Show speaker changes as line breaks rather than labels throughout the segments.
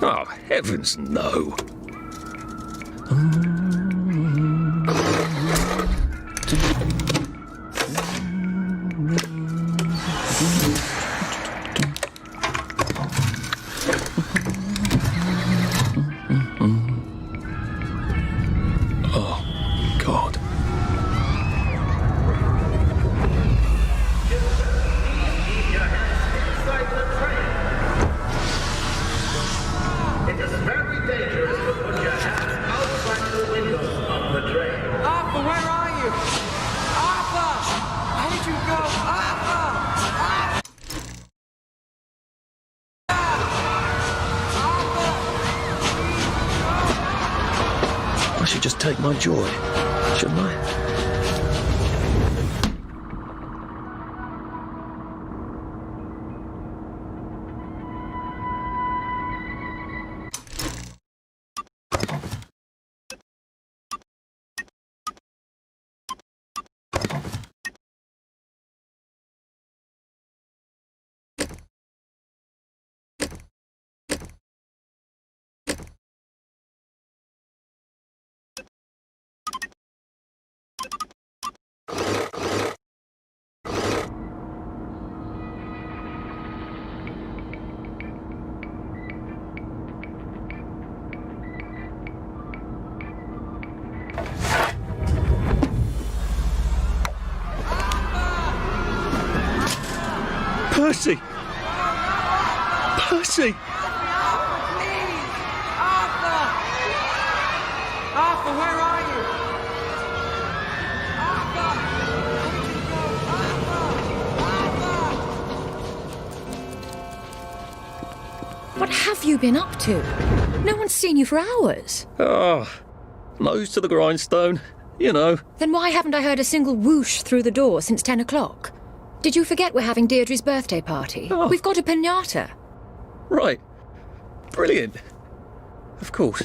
Oh, heavens no. Oh, God.
It is very dangerous to put your hands outside the windows of the train.
Arthur, where are you? Arthur! Where did you go? Arthur!
I should just take my joy, shouldn't I? Percy! Percy!
Please! Arthur! Arthur, where are you? Arthur! Where did you go? Arthur!
What have you been up to? No one's seen you for hours.
Ah, nose to the grindstone, you know.
Then why haven't I heard a single whoosh through the door since 10 o'clock? Did you forget we're having Deirdre's birthday party?
Oh.
We've got a piñata.
Right. Brilliant. Of course.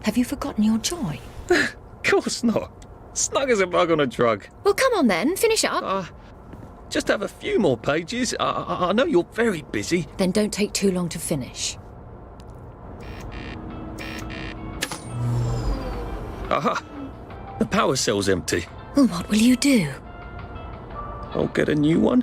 Have you forgotten your joy?
Of course not. Snug as a bug on a drug.
Well, come on then, finish up.
Just have a few more pages. I know you're very busy.
Then don't take too long to finish.
Aha! The power cell's empty.
Well, what will you do?
I'll get a new one.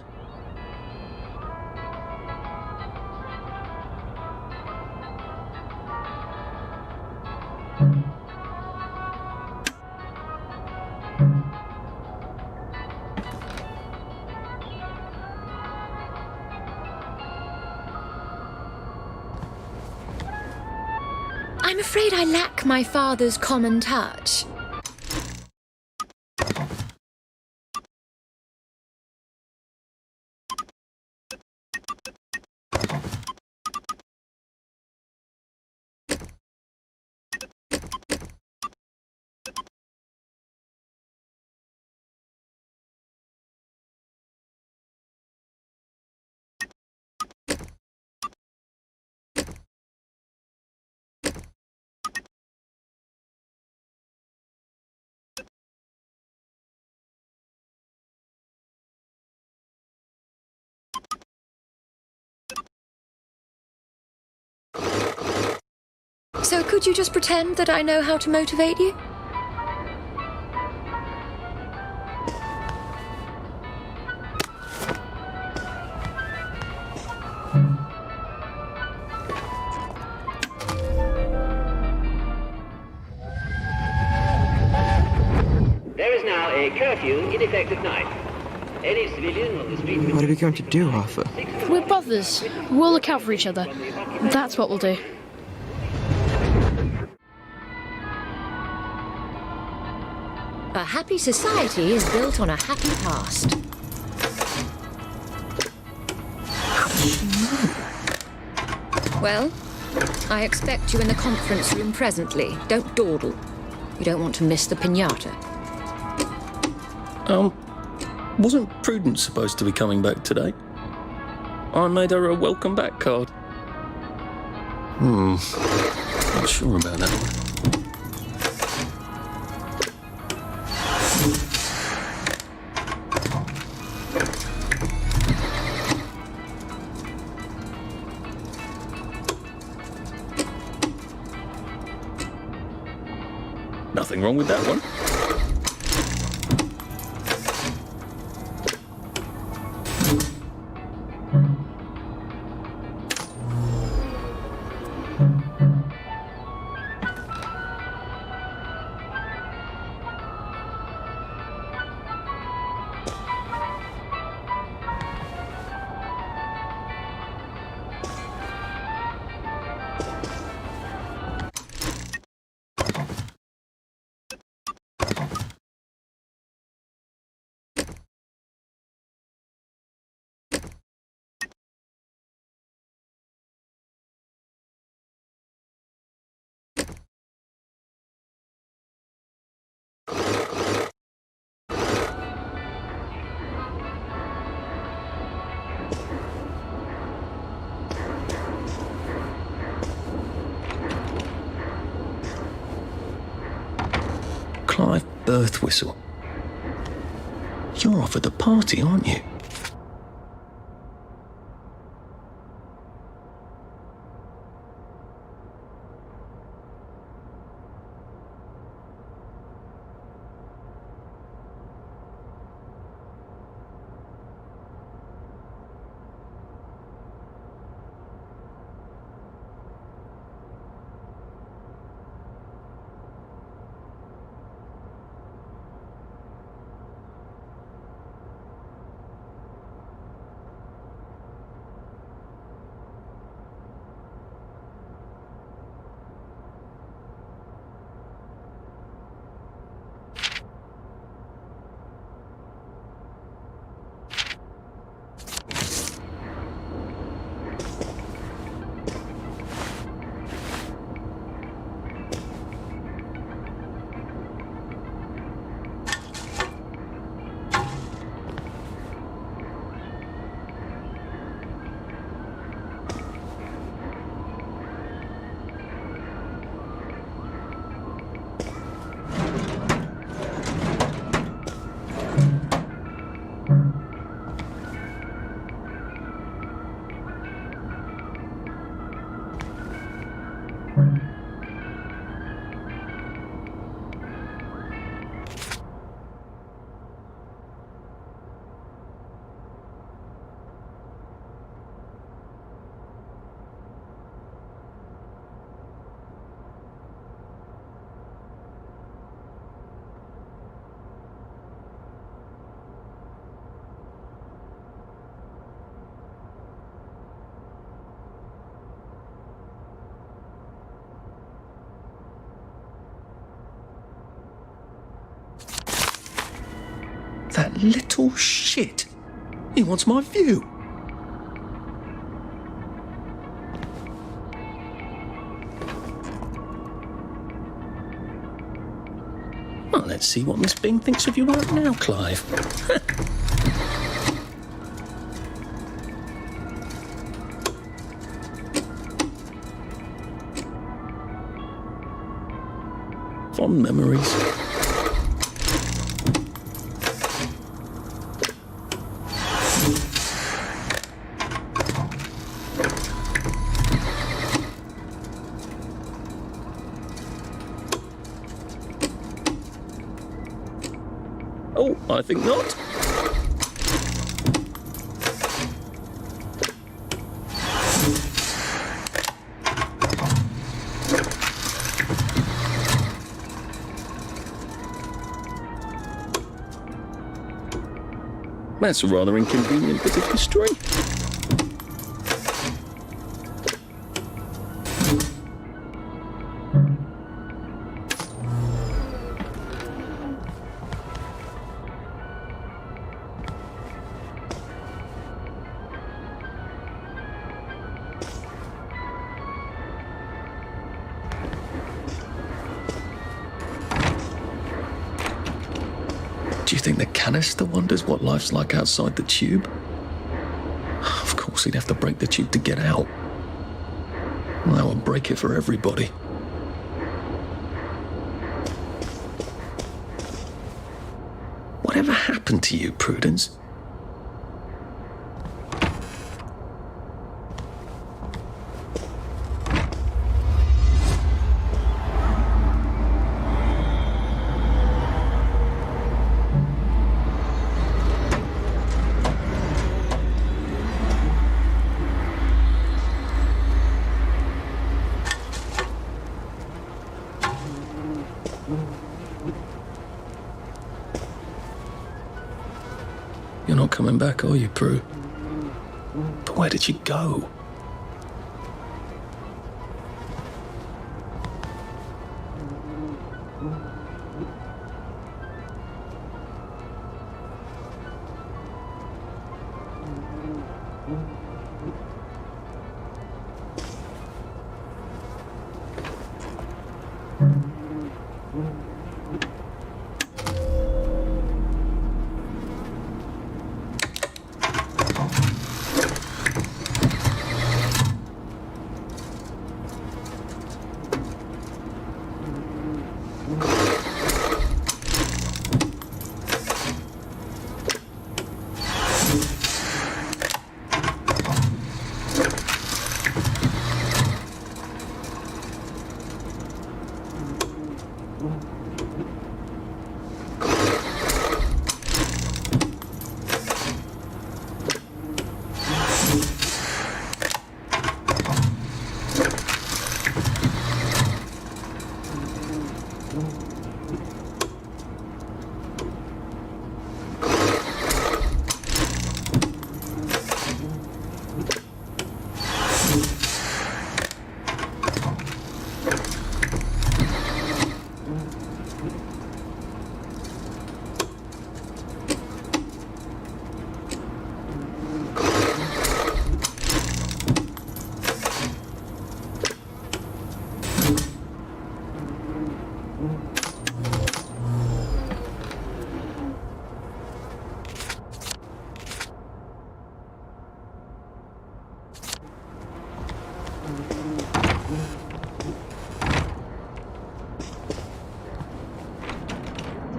I'm afraid I lack my father's common touch. So could you just pretend that I know how to motivate you?
There is now a curfew in effect at night. Any civilian on the street...
What are we going to do, Arthur?
We're brothers. We'll look out for each other. That's what we'll do.
A happy society is built on a happy past. Well, I expect you in the conference room presently. Don't dawdle. You don't want to miss the piñata.
Wasn't Prudence supposed to be coming back today? I made her a welcome back card. Not sure about that one. Nothing wrong with that one. Clive birth whistle. You're off at the party, aren't you? That little shit. He wants my view. Well, let's see what Miss Bing thinks of you right now, Clive. Fond memories. Oh, I think not. That's a rather inconvenient bit of history. Do you think the canister wonders what life's like outside the tube? Of course, he'd have to break the tube to get out. Well, that would break it for everybody. Whatever happened to you, Prudence? You're not coming back, are you, Prue? But where did you go?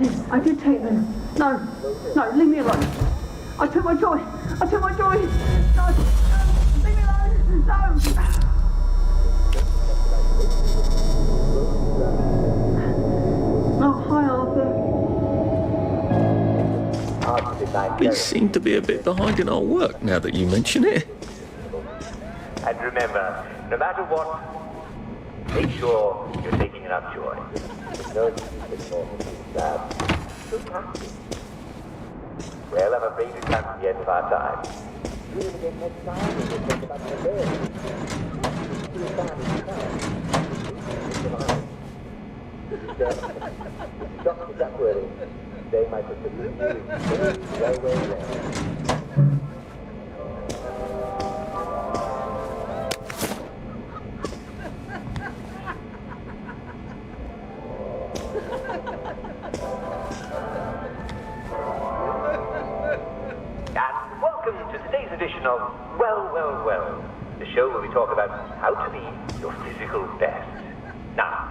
Yes, I did take them. No, leave me alone. I took my joy. No, leave me alone. No. Oh, hi, Arthur.
We seem to be a bit behind in our work now that you mention it.
And remember, no matter what, make sure you're taking enough joy. Well, I'm afraid we've come to the end of our time. Dr. Duckworthy, they might have been well. Of Well, the show where we talk about how to be your physical best. Now,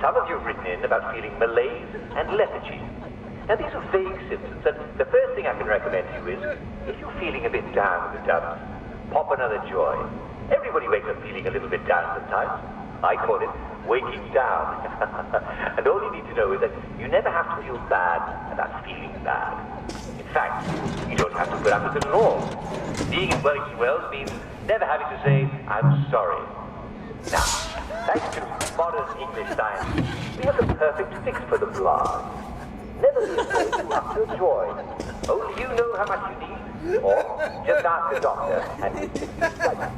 some of you have written in about feeling malaise and lethargy. Now, these are vague symptoms, and the first thing I can recommend to you is, if you're feeling a bit down in the dumps, pop another joy. Everybody wakes up feeling a little bit down sometimes. I call it waking down. And all you need to know is that you never have to feel bad about feeling bad. In fact, you don't have to put up with it at all. Being in Wellington Wells means never having to say, I'm sorry. Now, thanks to modern English science, we have the perfect fix for the blast. Never be afraid to up your joy. Only you know how much you need, or just ask a doctor and it's right.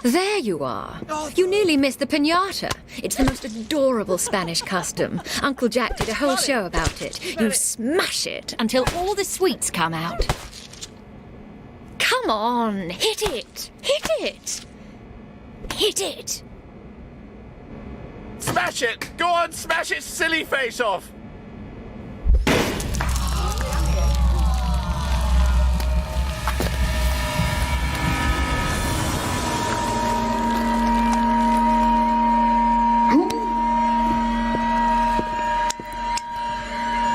There you are. You nearly missed the piñata. It's the most adorable Spanish custom. Uncle Jack did a whole show about it. You smash it until all the sweets come out. Come on, hit it! Hit it! Hit it!
Smash it! Go on, smash its silly face off!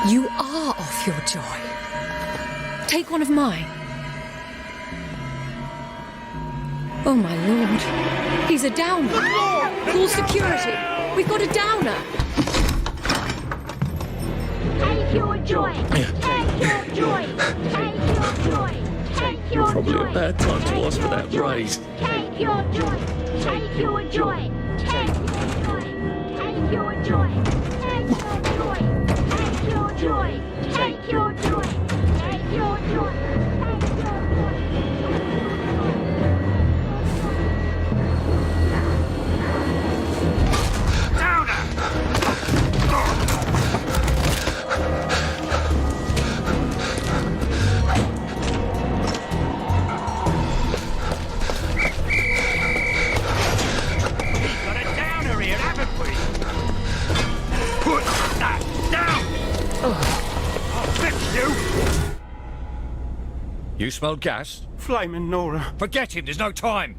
You are off your joy. Take one of mine. Oh, my lord. He's a downer. Call security. We've got a downer.
Take your joy. Take your joy. Take your joy. Take your
Probably
joy.
a bad time to ask for that raise.
Take your joy. Take your joy. Take your joy. Take your joy. Take your joy. Take your joy. Take your joy.
You smelled gas?
Flaming Nora.
Forget him, there's no time.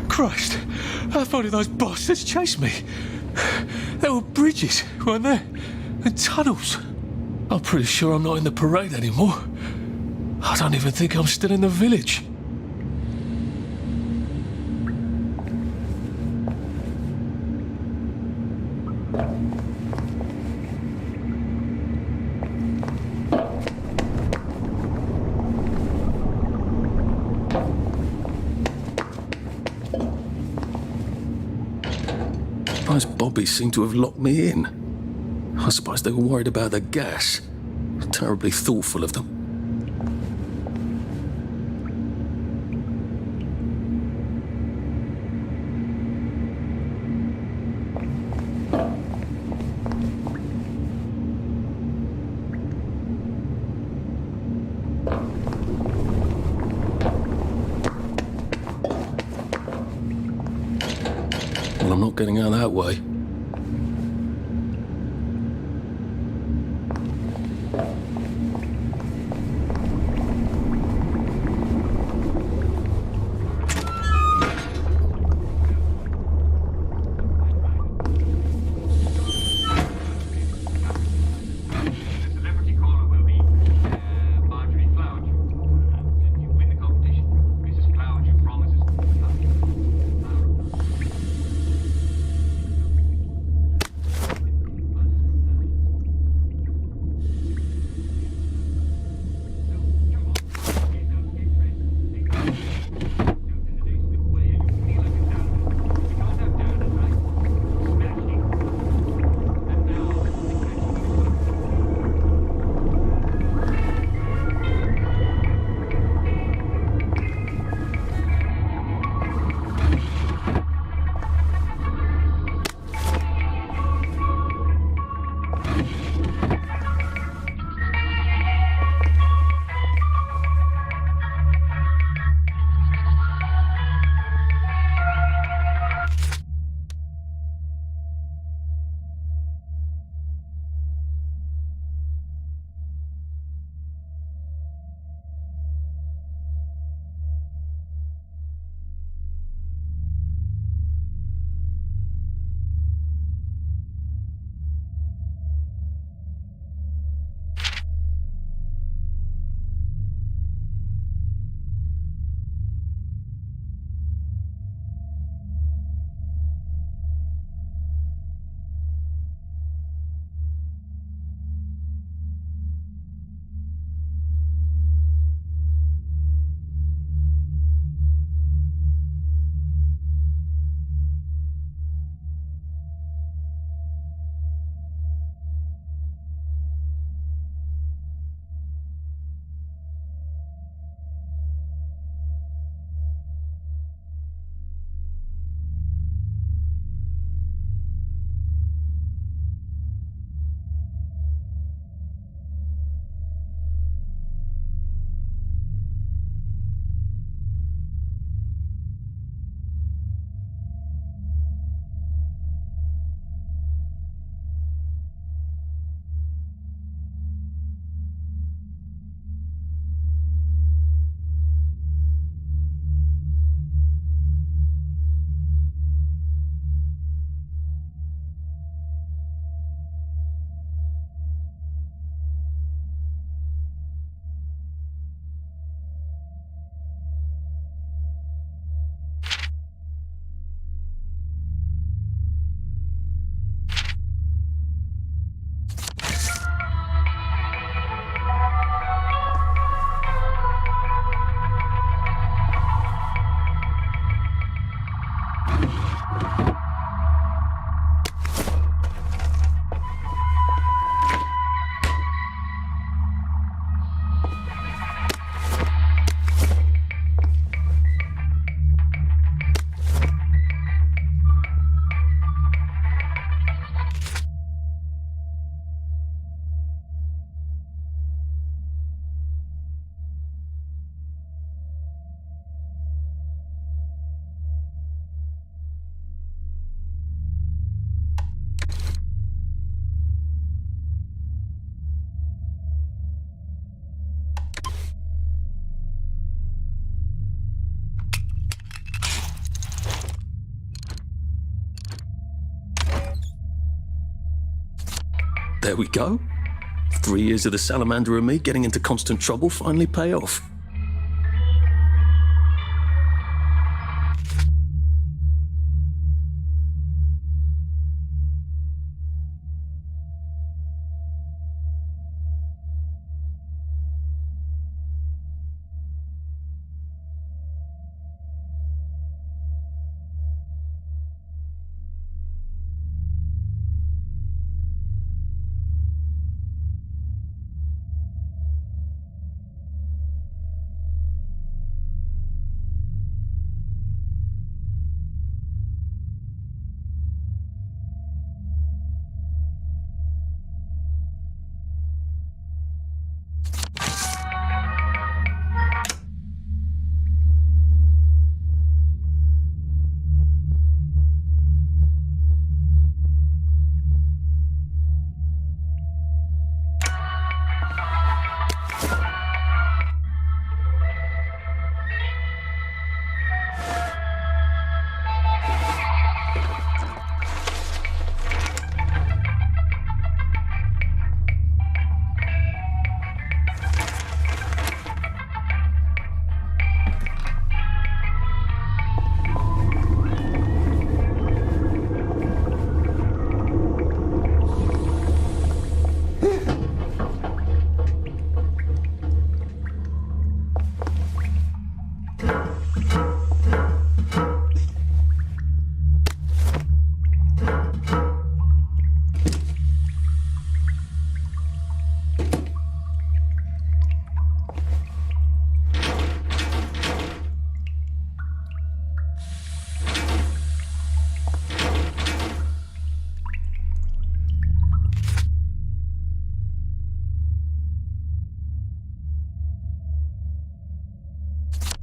Christ, how far did those bastards chase me? There were bridges, weren't there? And tunnels. I'm pretty sure I'm not in the parade anymore. I don't even think I'm still in the village.
Those bobbies seem to have locked me in. I suppose they were worried about the gas. Terribly thoughtful of them. Well, I'm not getting out that way. There we go. 3 years of the salamander and me getting into constant trouble finally pay off.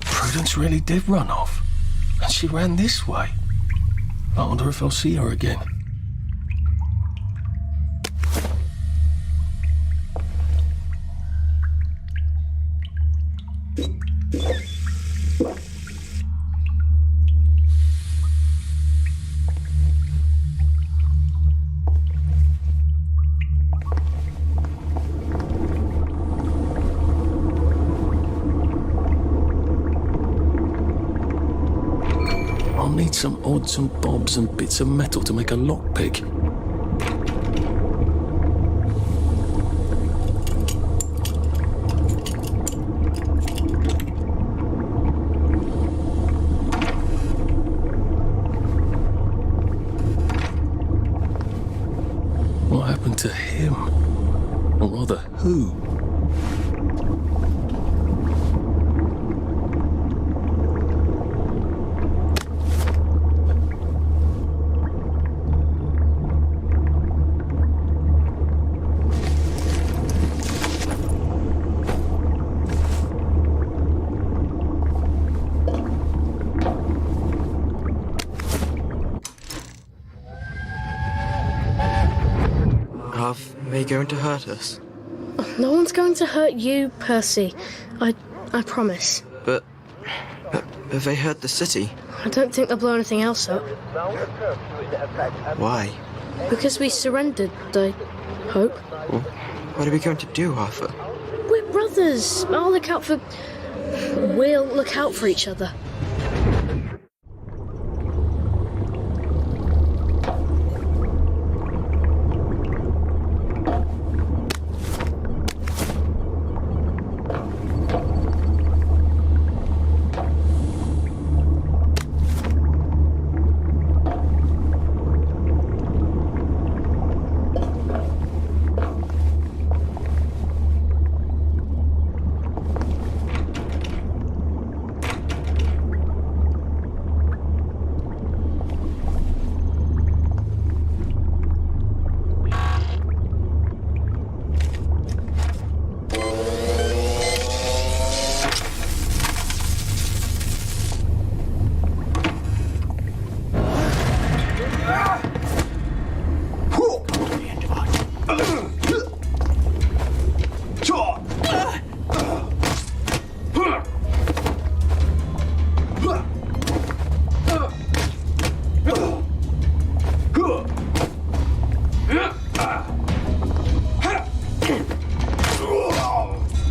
Prudence really did run off. And she ran this way. I wonder if I'll see her again. I'll need some odds and bobs and bits of metal to make a lockpick. What happened to him? Or rather, who?
Are they going to hurt us?
No one's going to hurt you, Percy. I promise.
But have they hurt the city?
I don't think they'll blow anything else up.
Why?
Because we surrendered, I hope.
Well, what are we going to do, Arthur?
We're brothers. We'll look out for each other.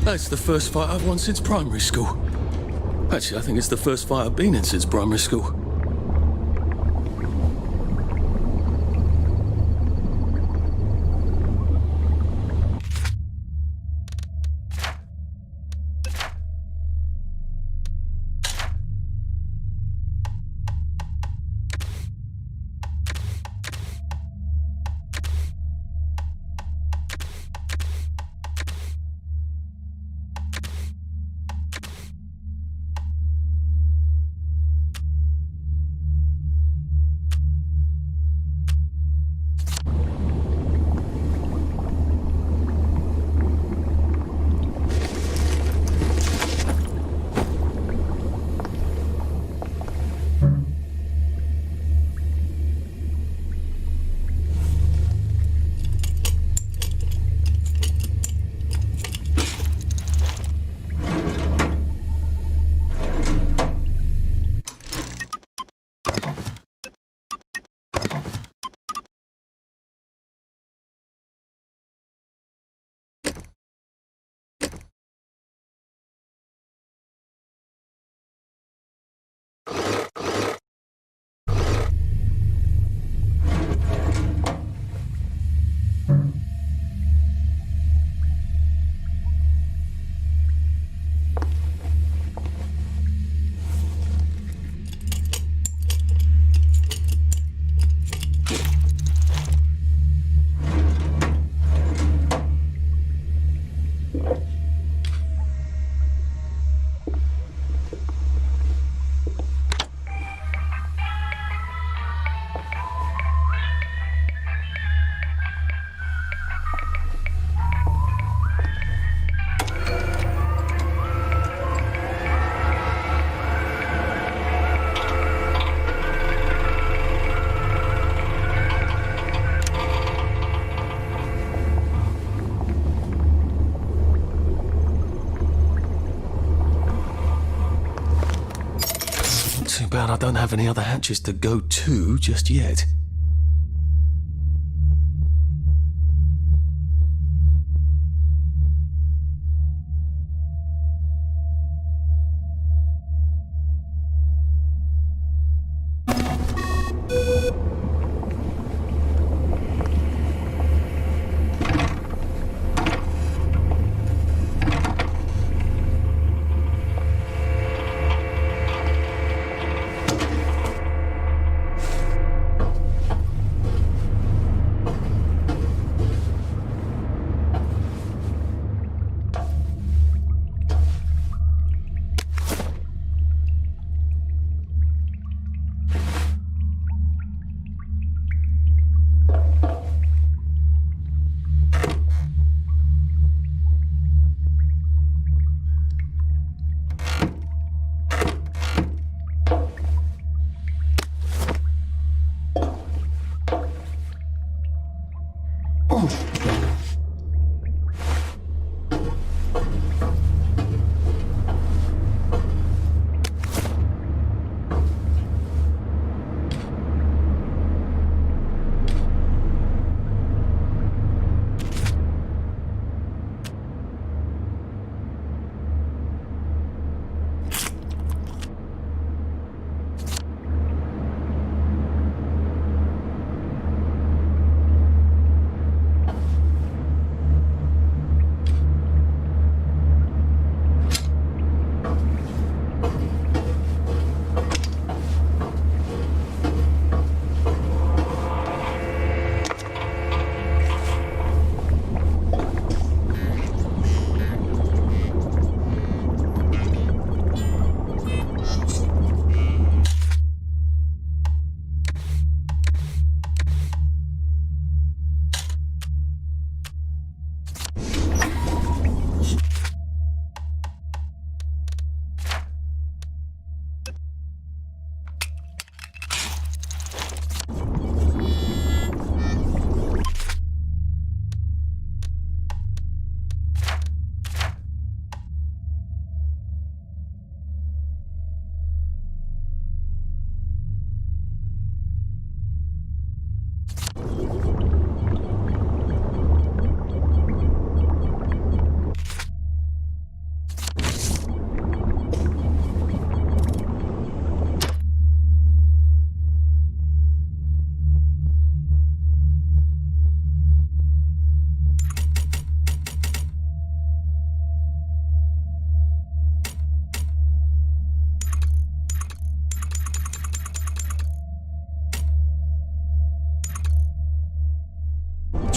That's the first fight I've won since primary school. Actually, I think it's the first fight I've been in since primary school. Too bad I don't have any other hatches to go to just yet.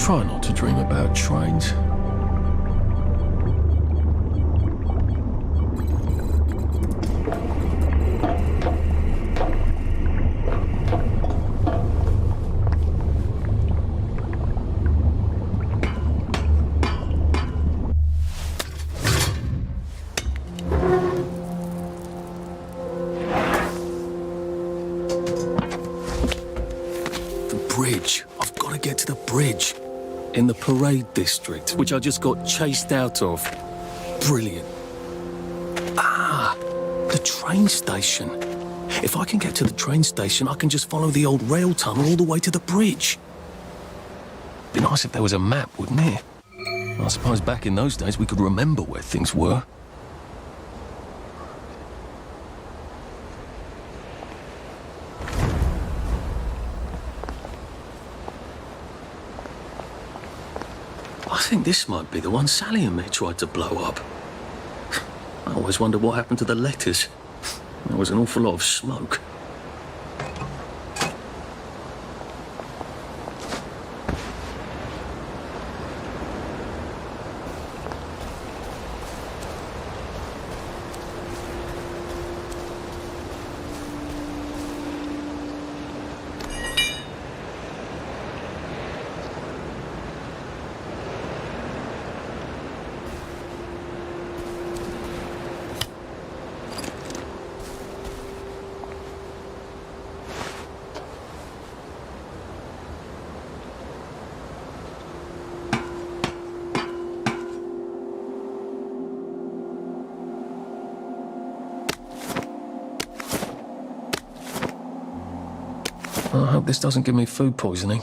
Try not to dream about trains. Bridge. I've got to get to the bridge. In the parade district, which I just got chased out of. Brilliant. Ah, the train station. If I can get to the train station, I can just follow the old rail tunnel all the way to the bridge. Be nice if there was a map, wouldn't it? I suppose back in those days we could remember where things were. I think this might be the one Sally and me tried to blow up. I always wondered what happened to the letters. There was an awful lot of smoke. I hope this doesn't give me food poisoning.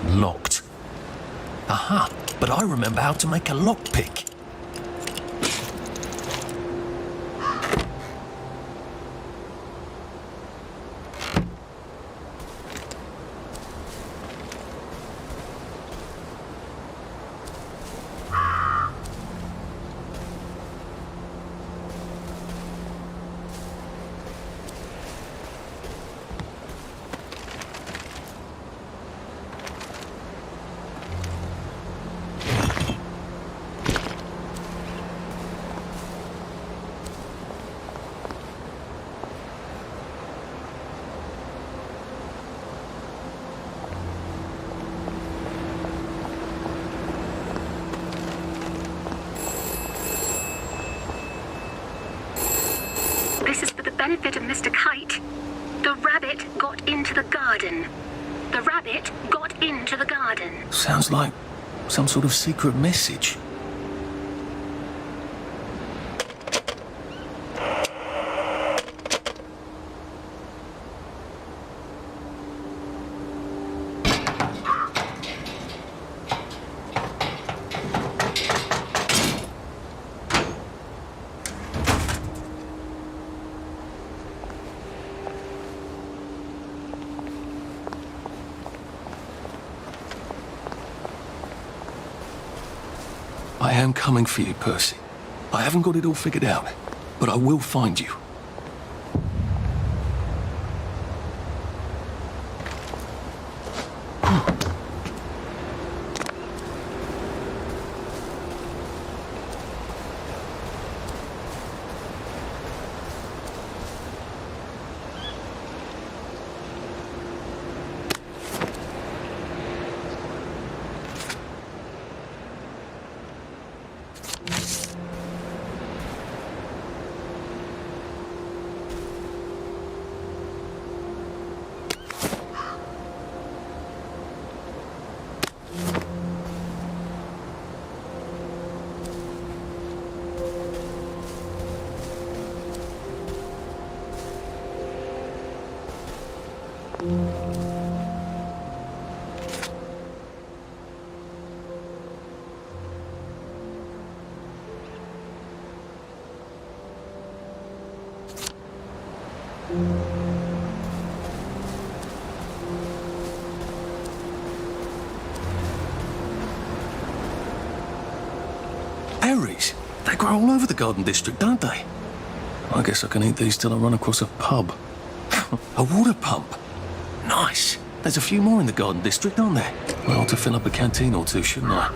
Locked. Aha, but I remember how to make a lockpick.
This is for the benefit of Mr. Kite. The rabbit got into the garden. The rabbit got into the garden.
Sounds like some sort of secret message. I am coming for you, Percy. I haven't got it all figured out, but I will find you. Berries? They grow all over the Garden District, don't they? I guess I can eat these till I run across a pub. A water pump. Nice. There's a few more in the Garden District, aren't there? I ought to fill up a canteen or two, shouldn't I?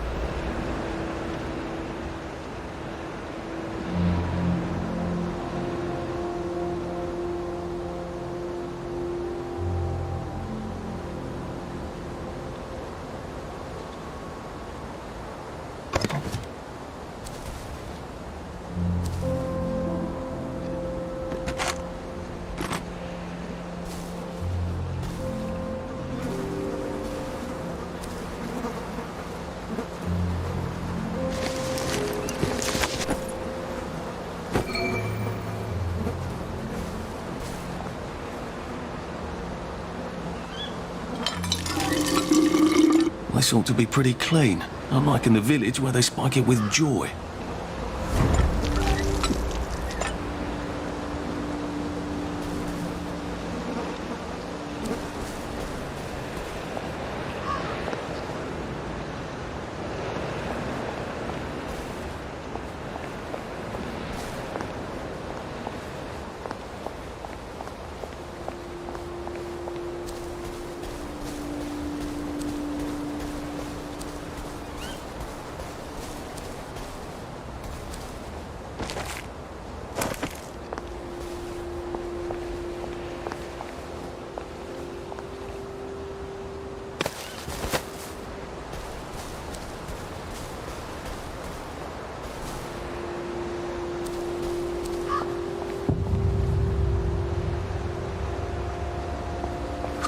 This ought to be pretty clean, unlike in the village where they spike it with joy.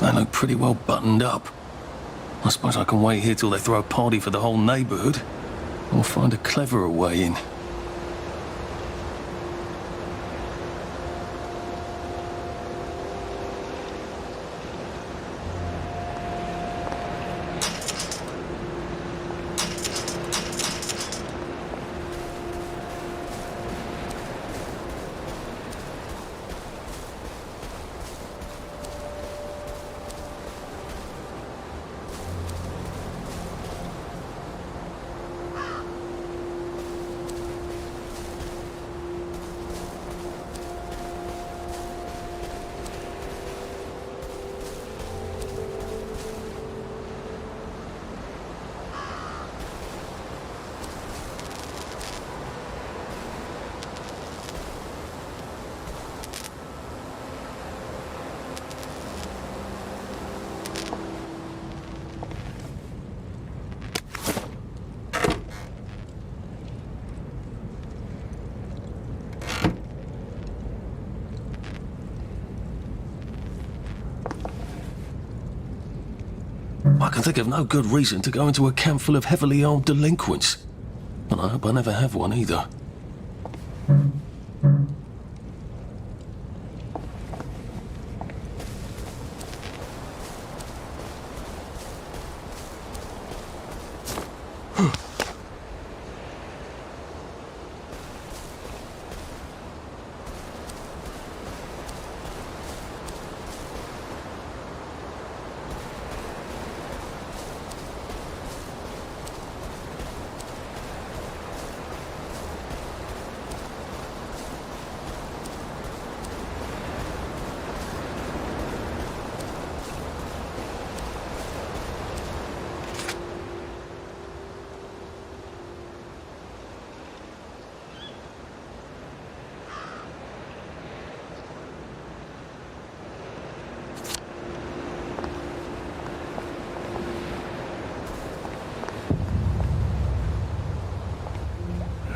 They look pretty well buttoned up. I suppose I can wait here till they throw a party for the whole neighbourhood, or find a cleverer way in. I can think of no good reason to go into a camp full of heavily armed delinquents. And I hope I never have one either.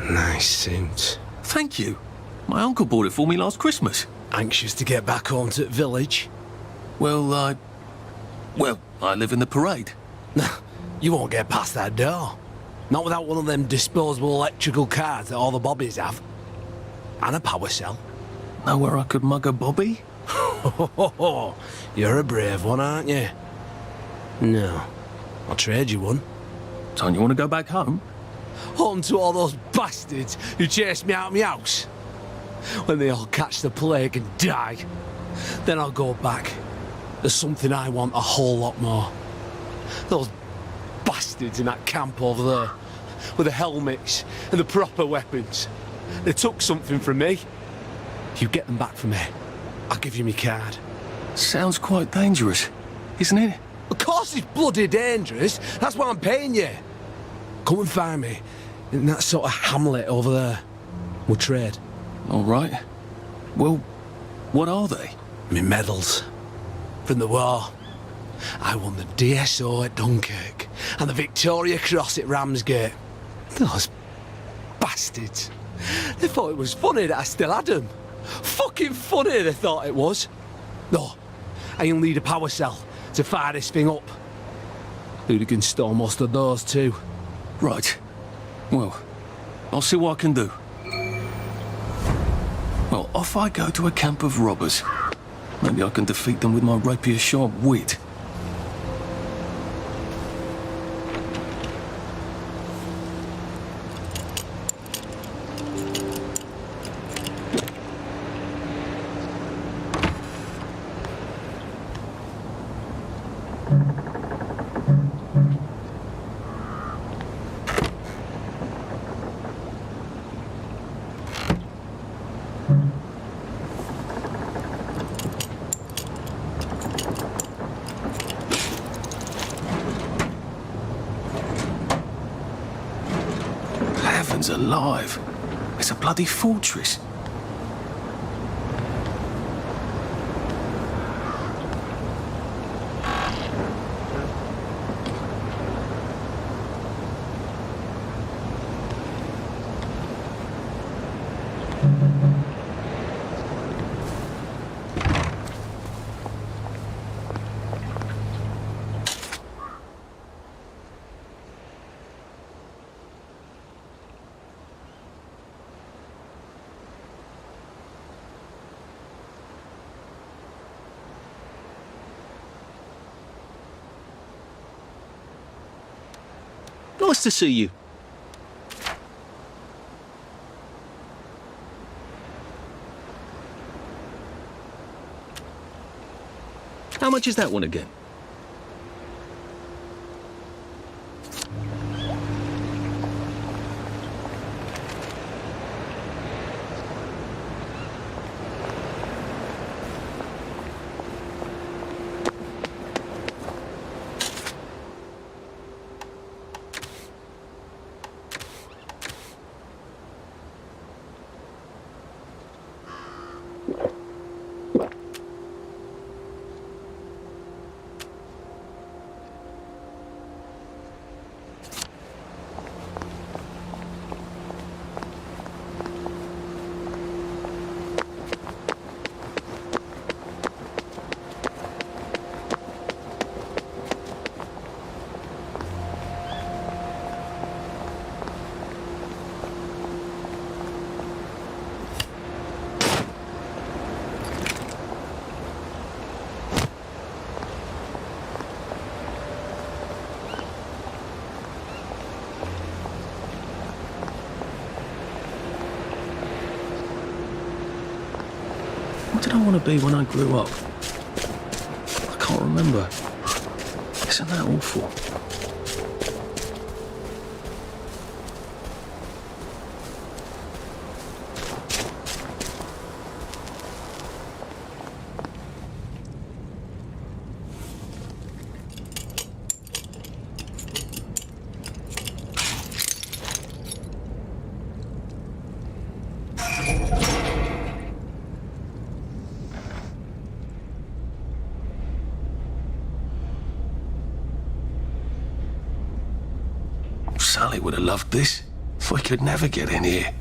Nice suit.
Thank you. My uncle bought it for me last Christmas.
Anxious to get back home to the village?
Well, I live in the parade.
You won't get past that door. Not without one of them disposable electrical cars that all the bobbies have. And a power cell.
Know where I could mug a bobby?
You're a brave one, aren't you? No, I'll trade you one.
Don't you want to go back home?
Home to all those bastards who chased me out of my house. When they all catch the plague and die, then I'll go back. There's something I want a whole lot more. Those bastards in that camp over there, with the helmets and the proper weapons. They took something from me. You get them back for me, I'll give you my card.
Sounds quite dangerous, isn't it?
Of course it's bloody dangerous. That's why I'm paying you. Come and find me in that sort of hamlet over there. We'll trade.
All right. Well, what are they?
Me medals. From the war. I won the DSO at Dunkirk and the Victoria Cross at Ramsgate. Those bastards. They thought it was funny that I still had them. Fucking funny they thought it was. No, I'll need a power cell to fire this thing up. Hooligans stole most of those too.
Right. Well, I'll see what I can do. Well, off I go to a camp of robbers. Maybe I can defeat them with my rapier-sharp wit. Heavens alive! It's a bloody fortress. Nice to see you. How much is that one again? What did I want to be when I grew up? I can't remember. Isn't that awful? Sally would have loved this. We could never get in here.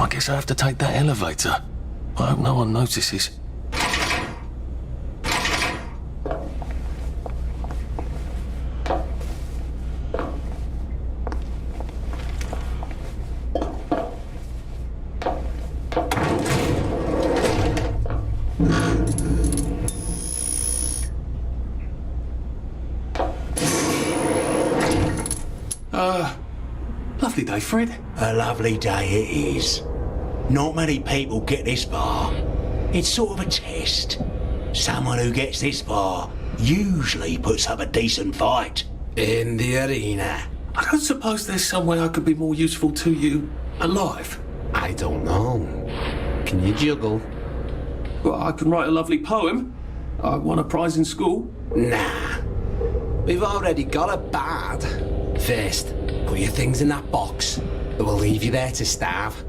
I guess I have to take that elevator. I hope no one notices.
Lovely day, Fred.
A lovely day it is. Not many people get this far. It's sort of a test. Someone who gets this far usually puts up a decent fight. In the arena.
I don't suppose there's some way I could be more useful to you alive.
I don't know. Can you juggle?
Well, I can write a lovely poem. I won a prize in school.
Nah. We've already got a bard. First, put your things in that box. It will leave you there to starve.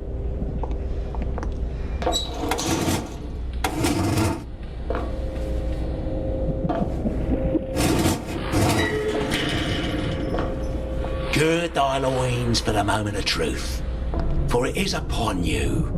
Gird thy loins for the moment of truth, for it is upon you.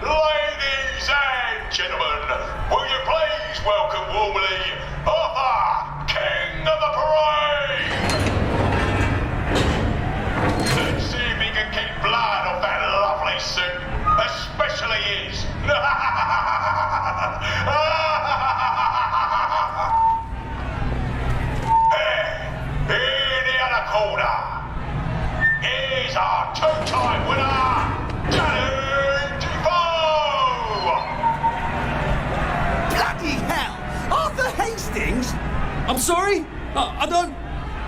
Ladies and gentlemen, will you please welcome warmly Arthur, King of the Parade! Let's see if he can keep blood off that lovely suit, especially his. In the other corner is our two-time winner, Danny!
I'm sorry? I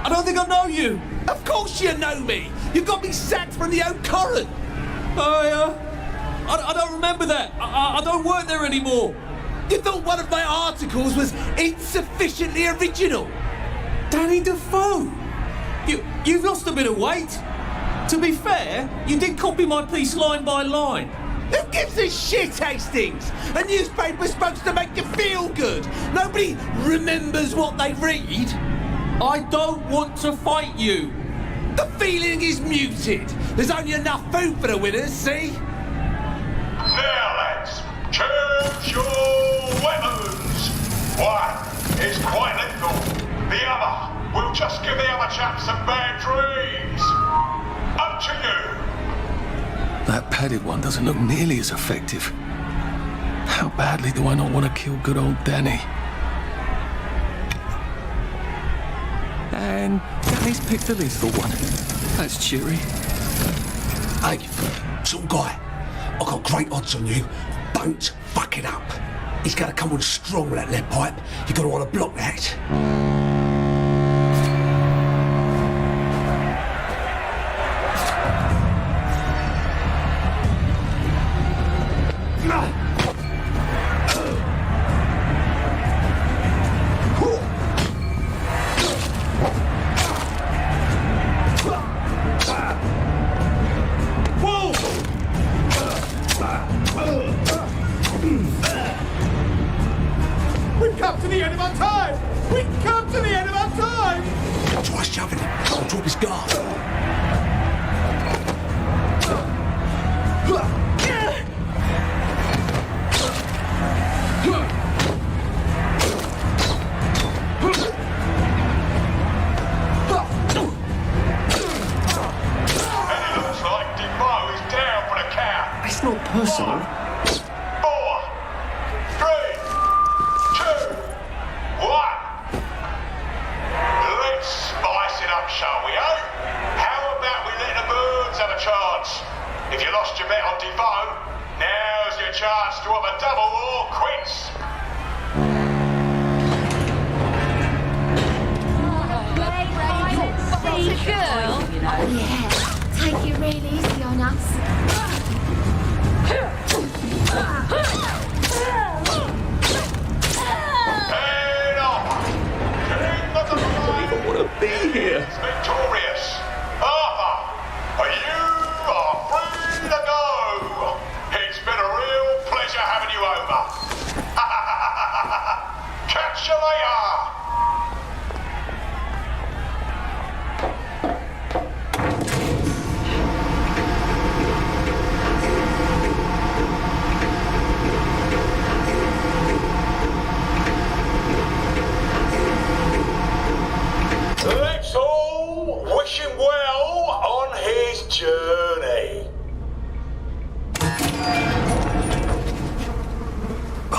don't think I know you.
Of course you know me. You got me sacked from the Oak Current.
I don't remember that. I don't work there anymore.
You thought one of my articles was insufficiently original?
Danny Defoe. You've lost a bit of weight. To be fair, you did copy my piece line by line.
Who gives a shit, Hastings? A newspaper's supposed to make you feel good. Nobody remembers what they read.
I don't want to fight you.
The feeling is muted. There's only enough food for the winners, see?
Now, lads, choose your weapons. One is quite lethal. The other will just give the other chap some bad dreams. Up to you.
That padded one doesn't look nearly as effective. How badly do I not want to kill good old Danny? And Danny's picked the lethal one. That's cheery.
Hey, some guy, I've got great odds on you. Don't fuck it up. He's gonna come on strong with that lead pipe. You're gonna want to block that.
We've come to the end of our time! We've come to the end of our time!
Try shoving him. I'll drop his guard.
It's not personal.
4, 3, 2, 1. Let's spice it up, shall we, eh? How about we let the birds have a chance? If you lost your bet on Defoe, now's your chance to have a double or quits.
Girl. Yeah, take it really easy on us.
Head off!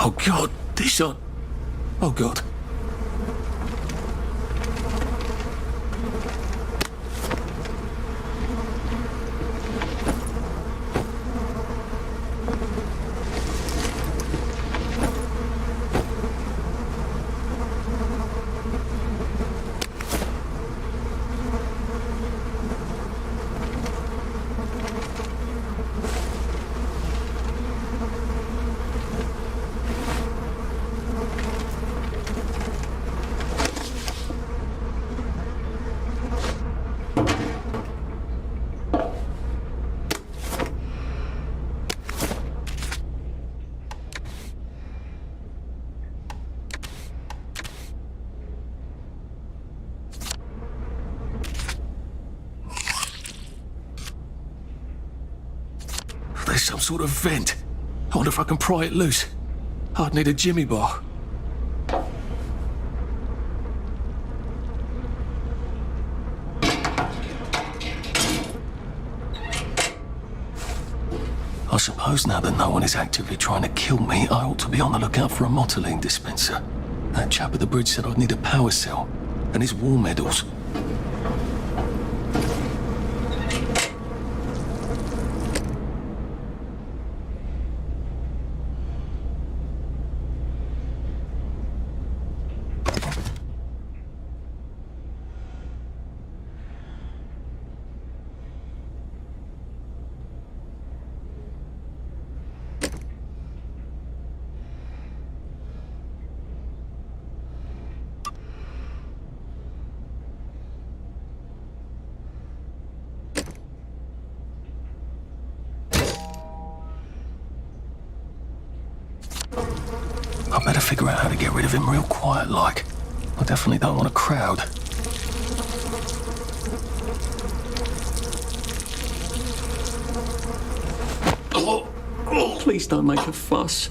Oh, God, this on... Oh, God. There's some sort of vent. I wonder if I can pry it loose. I'd need a jimmy bar. I suppose now that no one is actively trying to kill me, I ought to be on the lookout for a motoline dispenser. That chap at the bridge said I'd need a power cell and his war medals. I better figure out how to get rid of him real quiet like. I definitely don't want a crowd. Oh, please don't make a fuss.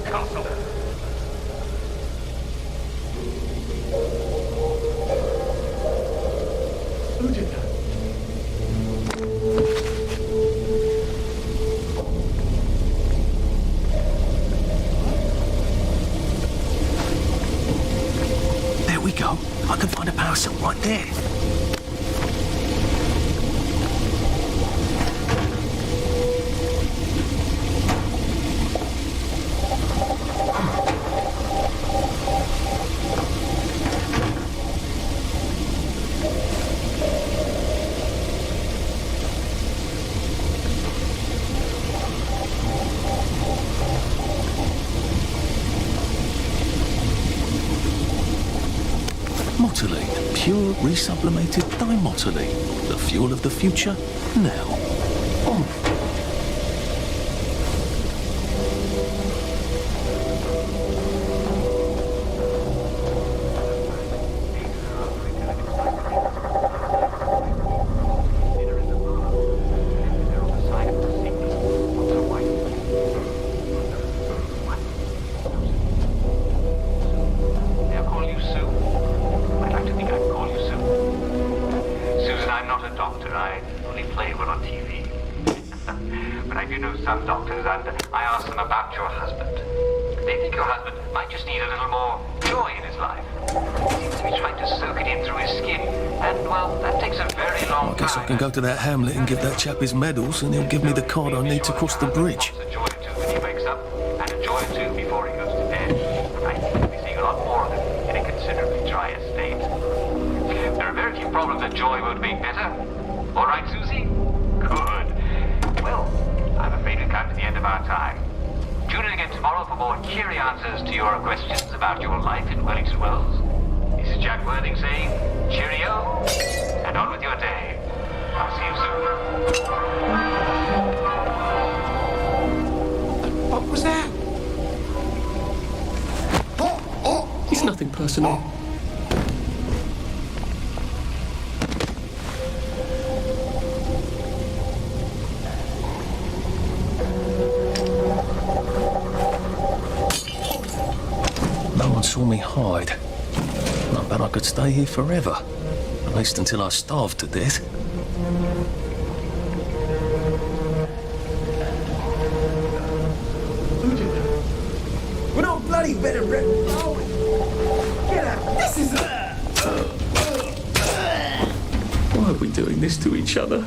castle.
Who did that?
There we go. I can find a power cell right there. Motoline, pure resublimated dimotoline. The fuel of the future, now. On.
They'll call you Sue. I'd like to think I can call you Sue. Susan, I'm not a doctor. I only play one on TV. But I do know some doctors, and I asked them about your husband. They think your husband might just need a little more joy in his life. He seems to be trying to soak it in through his skin. And, well, that takes a very long
I guess
time.
I can go to that hamlet and give that chap his medals, and he'll give me the card I need to cross the bridge.
A joy or two when he wakes up, and a joy or two before he goes to bed. I think we'll be seeing a lot more of him in a considerably drier state. There are very few problems that joy won't make better. All right, Susie? Good. Well, I'm afraid we've come to the end of our time. Tune in again tomorrow for more cheery answers to your questions about your life in Wellington Wells. This is Jack Worthing saying, cheerio, and on with your day. I'll see you soon.
What was that?
It's nothing personal. No one saw me hide. I bet I could stay here forever. At least until I starved to death.
We're no bloody better rip. Get out. This is
Why are we doing this to each other?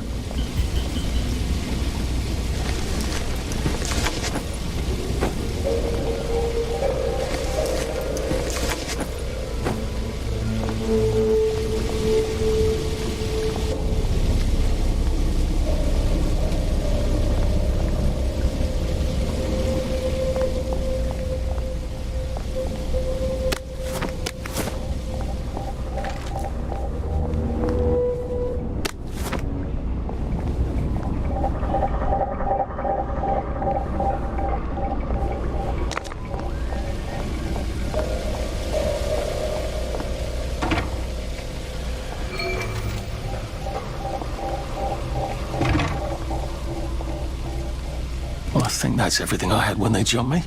Well, I think that's everything I had when they jumped me.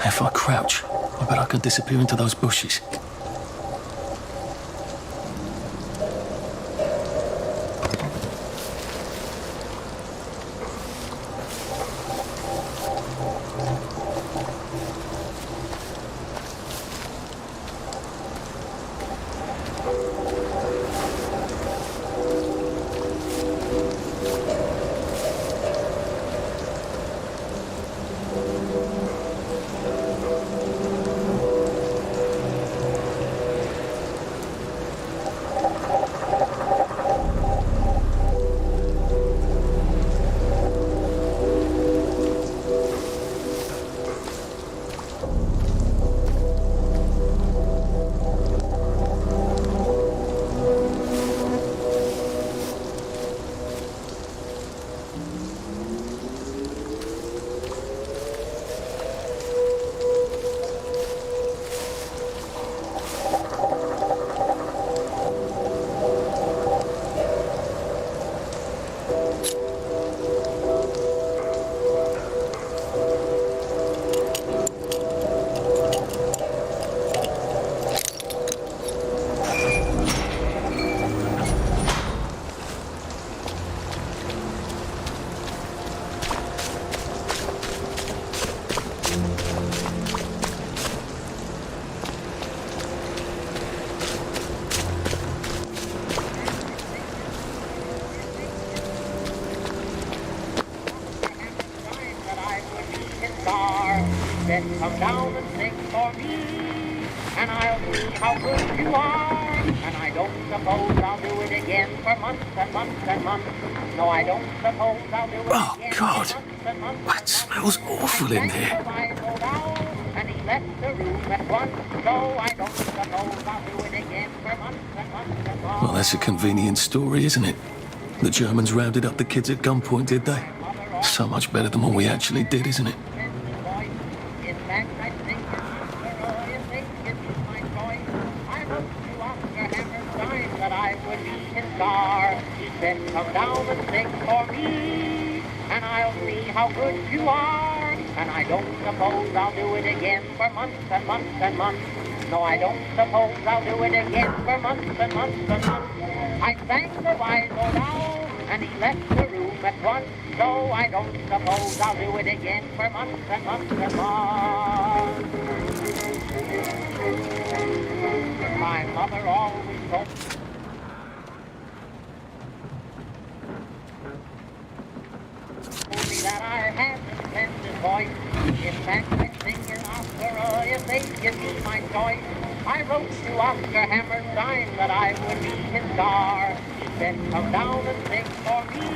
If I crouch, I bet I could disappear into those bushes.
said, come down and sing for me, and I'll see how good you are. And I don't suppose I'll do it again for months and months and months. No, I don't suppose I'll do it again for months and months.
That smells awful in here.
And he left the room at once, so I don't suppose I'll do it again for months and months and months.
Well, that's a convenient story, isn't it? The Germans rounded up the kids at gunpoint, did they? So much better than what we actually did, isn't it?
He said, come down and sing for me, and I'll see how good you are. And I don't suppose I'll do it again for months and months and months. No, I don't suppose I'll do it again for months and months and months. I thanked the wise old owl, and he left the room at once. So I don't suppose I'll do it again for months and months and months. My mother always told me that I had a splendid voice. In fact, I sing in opera if they give me my choice. I wrote to Oscar Hammerstein that I would be his star. He said, come down and sing for me,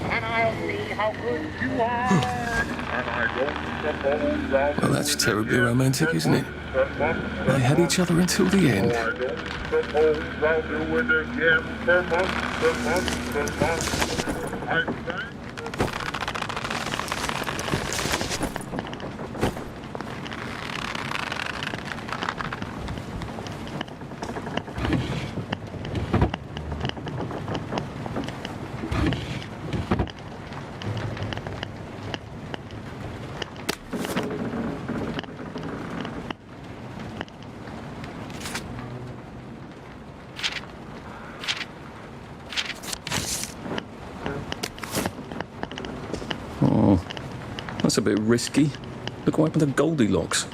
and I'll see how good you are. And I don't suppose that...
Well, that's terribly romantic, isn't it? They had each other until the end.
I don't suppose I'll do it again for months and months and months. I thank
Oh, that's a bit risky. Look what happened to Goldilocks.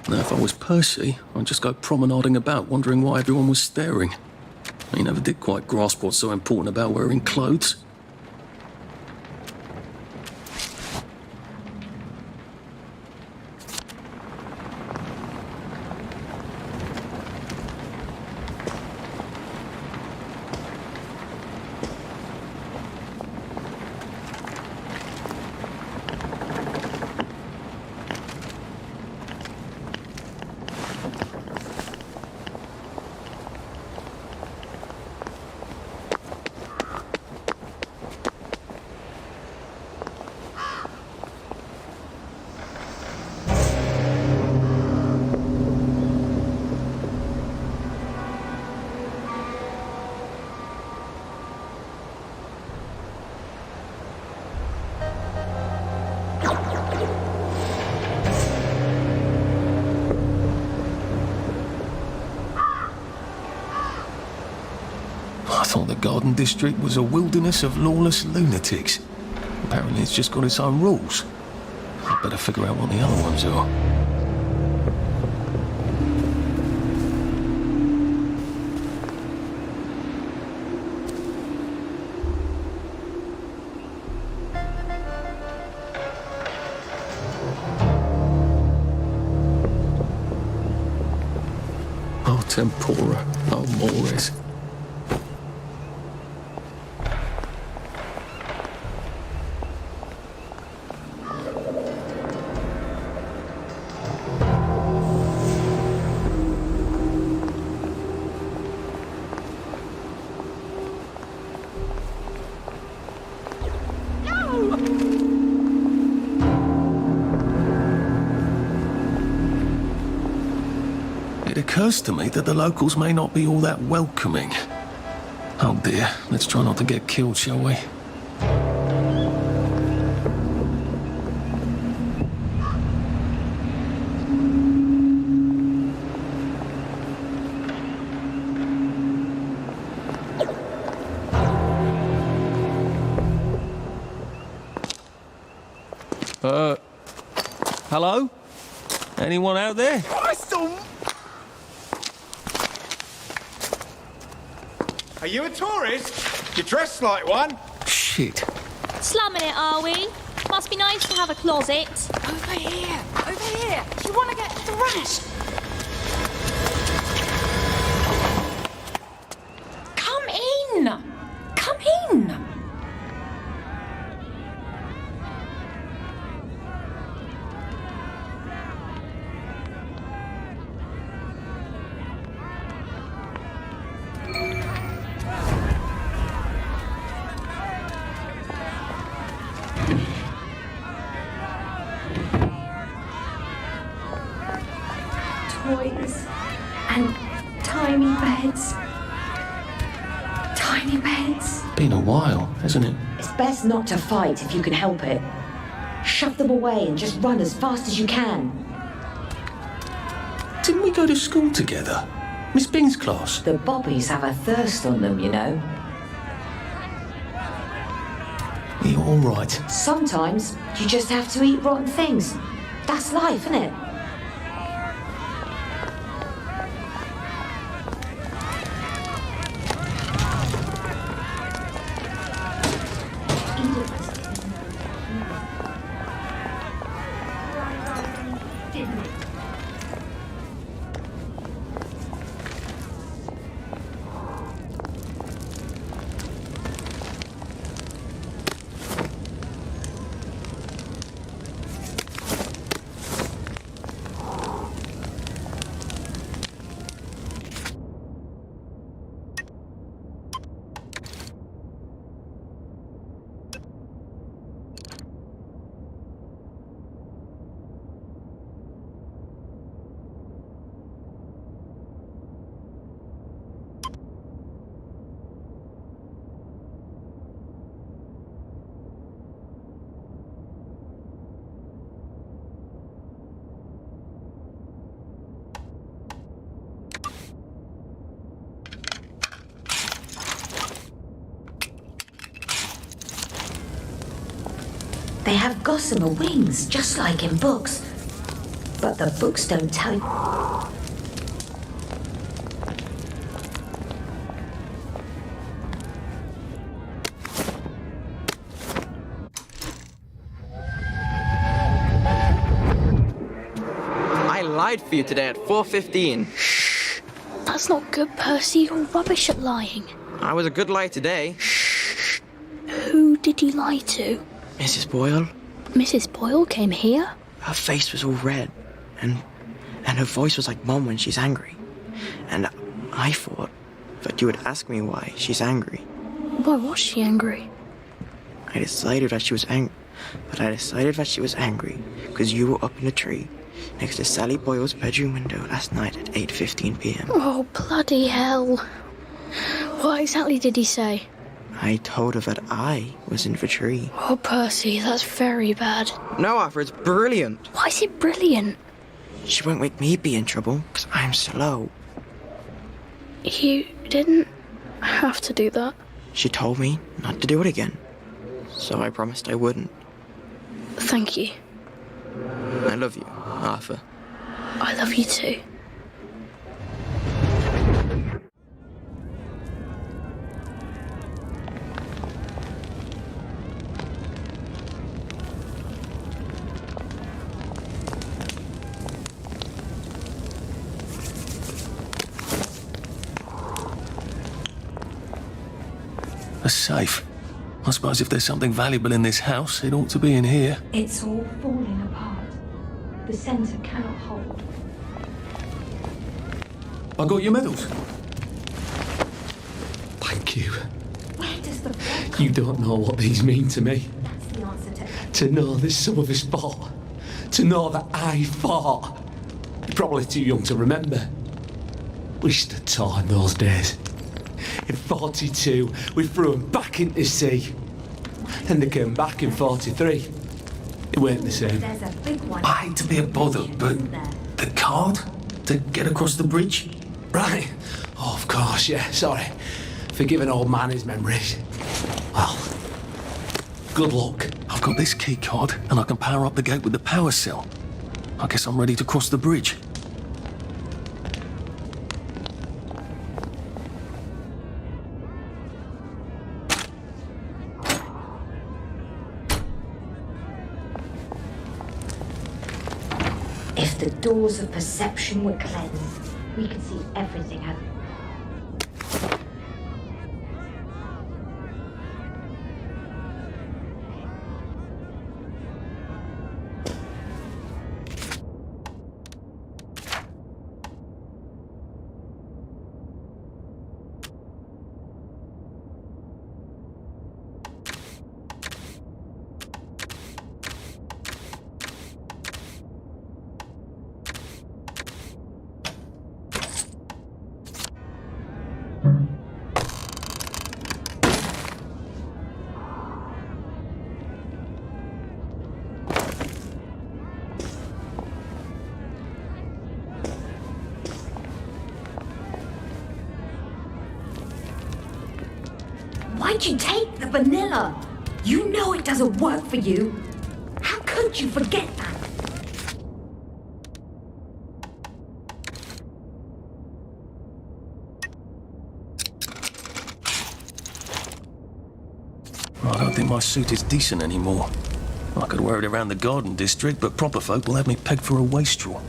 Now, if I was Percy, I'd just go promenading about, wondering why everyone was staring. He never did quite grasp what's so important about wearing clothes. I thought the Garden District was a wilderness of lawless lunatics. Apparently it's just got its own rules. I'd better figure out what the other ones are. Oh, tempura. Oh, mores. occurs to me that the locals may not be all that welcoming. Oh dear, let's try not to get killed, shall we? Hello? Anyone out there?
Are you a tourist? You're dressed like one.
Shit.
Slumming it, are we? Must be nice to have a closet.
Over here! Over here! Do you want to get thrashed? Come in! Come in!
Toys and tiny beds. Tiny beds.
Been a while, hasn't it?
It's best not to fight if you can help it. Shove them away and just run as fast as you can.
Didn't we go to school together? Miss Bing's class?
The bobbies have a thirst on them, you know.
You're all right.
Sometimes you just have to eat rotten things. That's life, isn't it? They have gossamer wings, just like in books. But the books don't tell you.
I lied for you today at 4:15.
That's not good, Percy. You're rubbish at lying.
I was a good liar today.
Who did you lie to?
Mrs. Boyle.
Mrs. Boyle came here?
Her face was all red, and her voice was like Mom when she's angry. And I thought that you would ask me why she's angry.
Why was she angry?
I decided that she was angry because you were up in the tree next to Sally Boyle's bedroom window last night at 8:15 p.m.
Oh, bloody hell. What exactly did he say?
I told her that I was in the tree.
Oh, Percy, that's very bad.
No, Arthur, it's brilliant.
Why is it brilliant?
She won't make me be in trouble because I'm slow.
You didn't have to do that.
She told me not to do it again, so I promised I wouldn't.
Thank you.
I love you, Arthur.
I love you too.
A safe. I suppose if there's something valuable in this house, it ought to be in here.
It's all falling apart. The centre cannot hold.
I got your medals.
Thank you.
Where does the
You don't know what these mean to me.
That's the answer
To know that some of us fought. To know that I fought. You're probably too young to remember.
We stood tall in those days. In 42, we threw them back into sea. Then they came back in 43. It weren't the same.
There's a big one.
I hate to be a bother, but the card to get across the bridge?
Right. Oh, of course, yeah, sorry. Forgive an old man his memories. Well, good luck.
I've got this key card, and I can power up the gate with the power cell. I guess I'm ready to cross the bridge.
If the doors of perception were cleansed, we could see everything as Why'd you take the vanilla? You know it doesn't work for you. How could you forget that?
I don't think my suit is decent anymore. I could wear it around the garden district, but proper folk will have me pegged for a wastrel.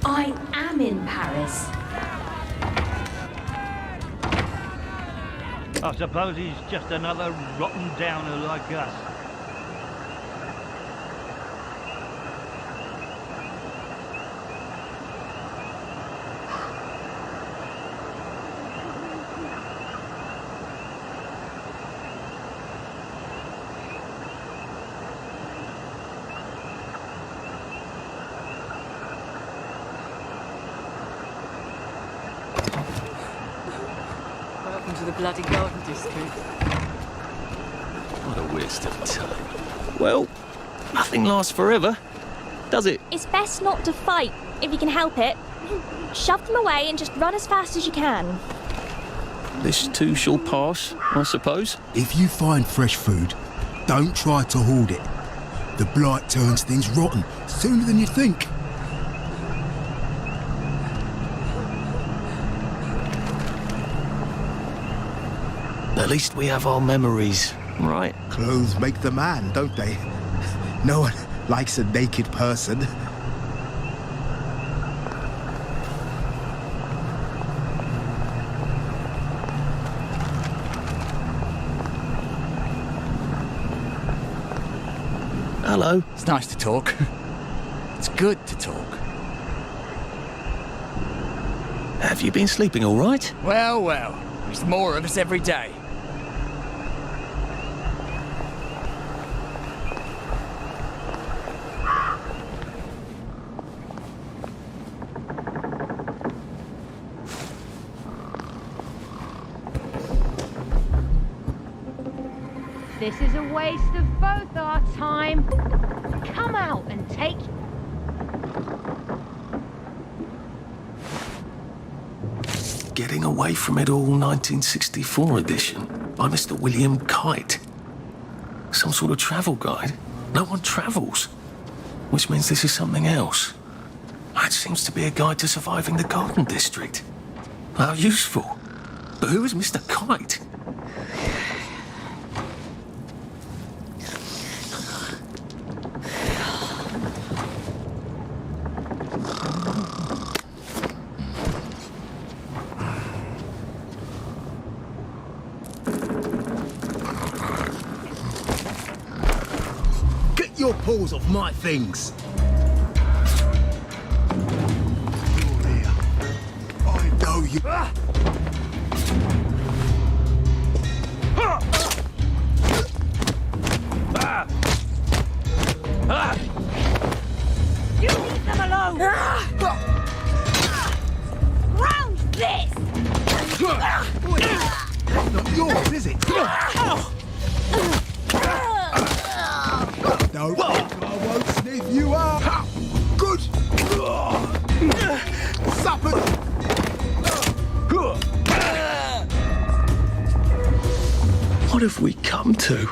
I am in Paris.
I suppose he's just another rotten downer like us.
Welcome to the bloody garden district.
What a waste of time. Well, nothing lasts forever, does it?
It's best not to fight, if you can help it. Shove them away and just run as fast as you can.
This too shall pass, I suppose.
If you find fresh food, don't try to hoard it. The blight turns things rotten sooner than you think.
At least we have our memories, right?
Clothes make the man, don't they? No one likes a naked person.
Hello.
It's nice to talk. It's good to talk.
Have you been sleeping all right?
Well, well. There's more of us every day.
This is a waste of both our time. Come out and take...
Getting Away from It All 1964 edition by Mr. William Kite. Some sort of travel guide. No one travels. Which means this is something else. It seems to be a guide to surviving the garden district. How useful. But who is Mr. Kite?
Get your paws off my things! You're here. I know you. That's not yours, is it? Don't think I won't sniff you up. Good. Supper.
What have we come to?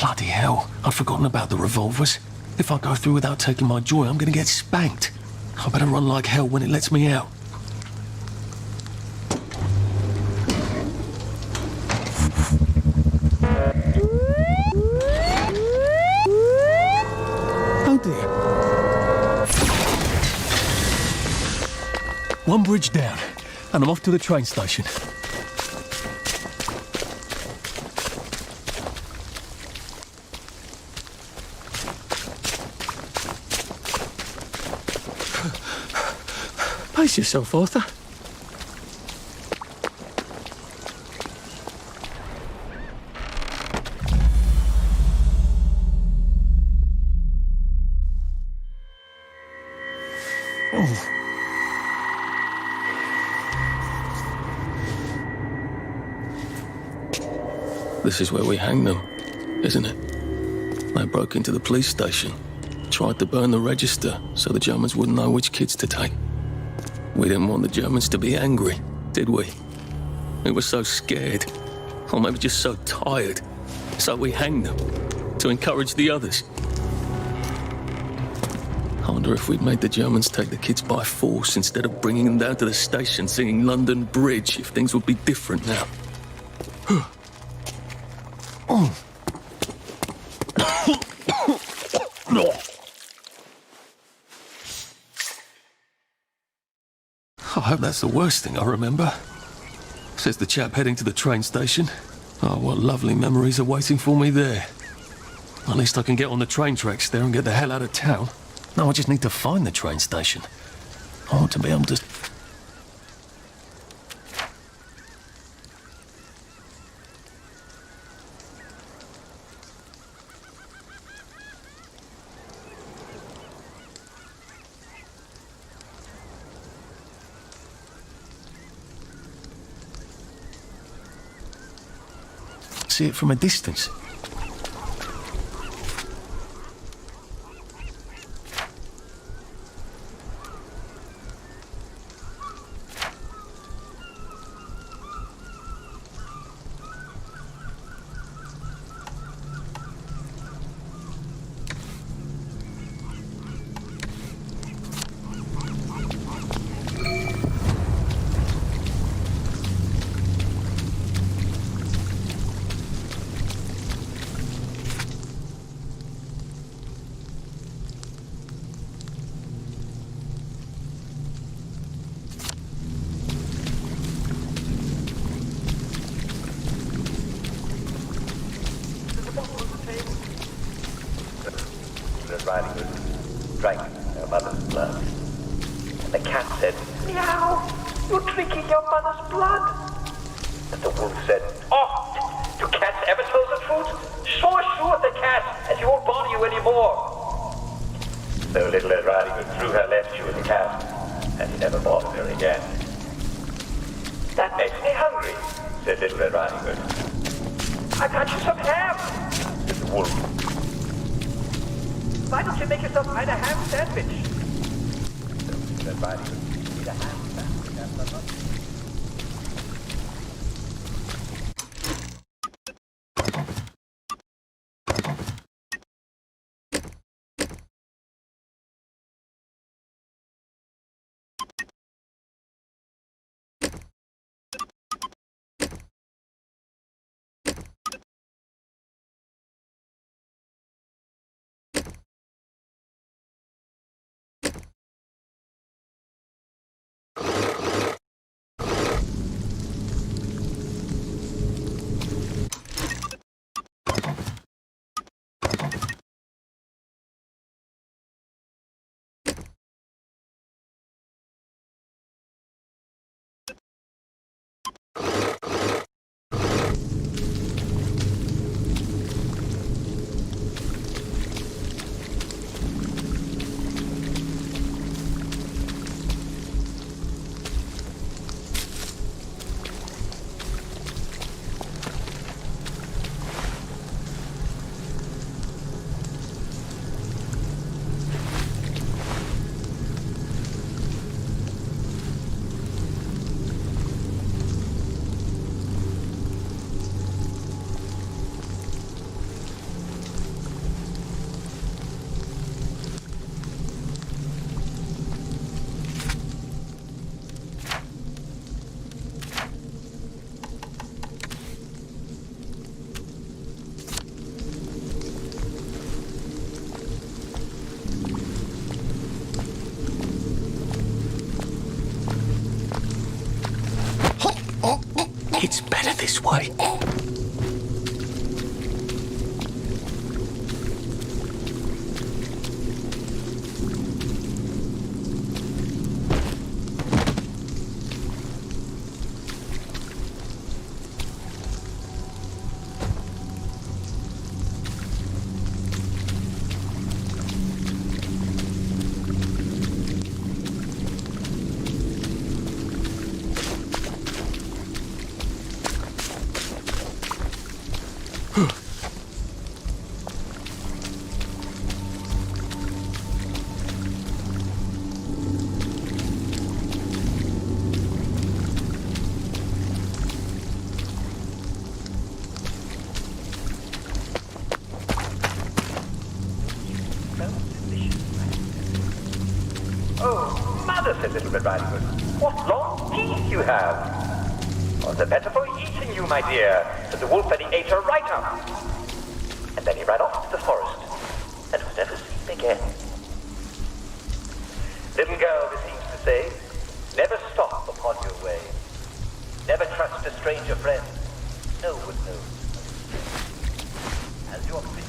Bloody hell, I'd forgotten about the revolvers. If I go through without taking my joy, I'm gonna get spanked. I better run like hell when it lets me out. Oh dear. One bridge down, and I'm off to the train station. Pace yourself, Arthur. Oh. This is where we hang them, isn't it? They broke into the police station, tried to burn the register so the Germans wouldn't know which kids to take. We didn't want the Germans to be angry, did we? We were so scared, or maybe just so tired, so we hanged them to encourage the others. I wonder if we'd made the Germans take the kids by force instead of bringing them down to the station singing London Bridge, if things would be different now. Oh. I hope that's the worst thing I remember, says the chap heading to the train station. Oh, what lovely memories are waiting for me there. At least I can get on the train tracks there and get the hell out of town. Now I just need to find the train station. I want to be able to... see it from a distance.
Riding Hood drank her mother's blood. And the cat said, "Meow, you're drinking your mother's blood." And the wolf said, "Oh, do cats ever tell the truth? Sure, the cat, and she won't bother you anymore." So Little Red Riding Hood threw her left shoe at the cat, and he never bothered her again. "That makes me hungry," said Little Red Riding Hood. "I got you some ham," said the wolf. "Why don't you make yourself a ham sandwich?" So Little Red Riding Hood made a ham sandwich after lunch.
It's better this way.
"Oh, Mother," said Little Red Riding Hood, "what long teeth you have!" "Oh, the better for eating you, my dear," said the wolf, and he ate her right up. And then he ran off to the forest, and was never seen again. Little girl, this seems to say, never stop upon your way. Never trust a stranger friend. No one knows. As your Christian,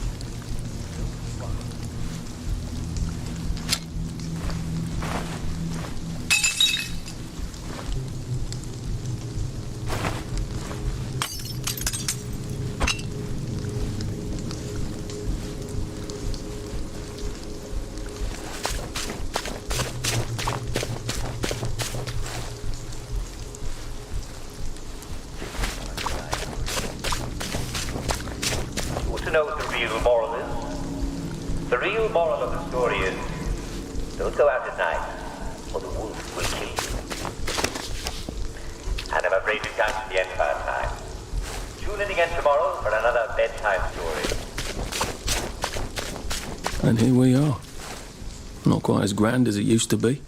to know what the real moral is. The real moral of the story is, don't go out at night, or the wolf will kill you. And I'm afraid we've come to the end of our time. Tune in again tomorrow for another bedtime story.
And here we are. Not quite as grand as it used to be.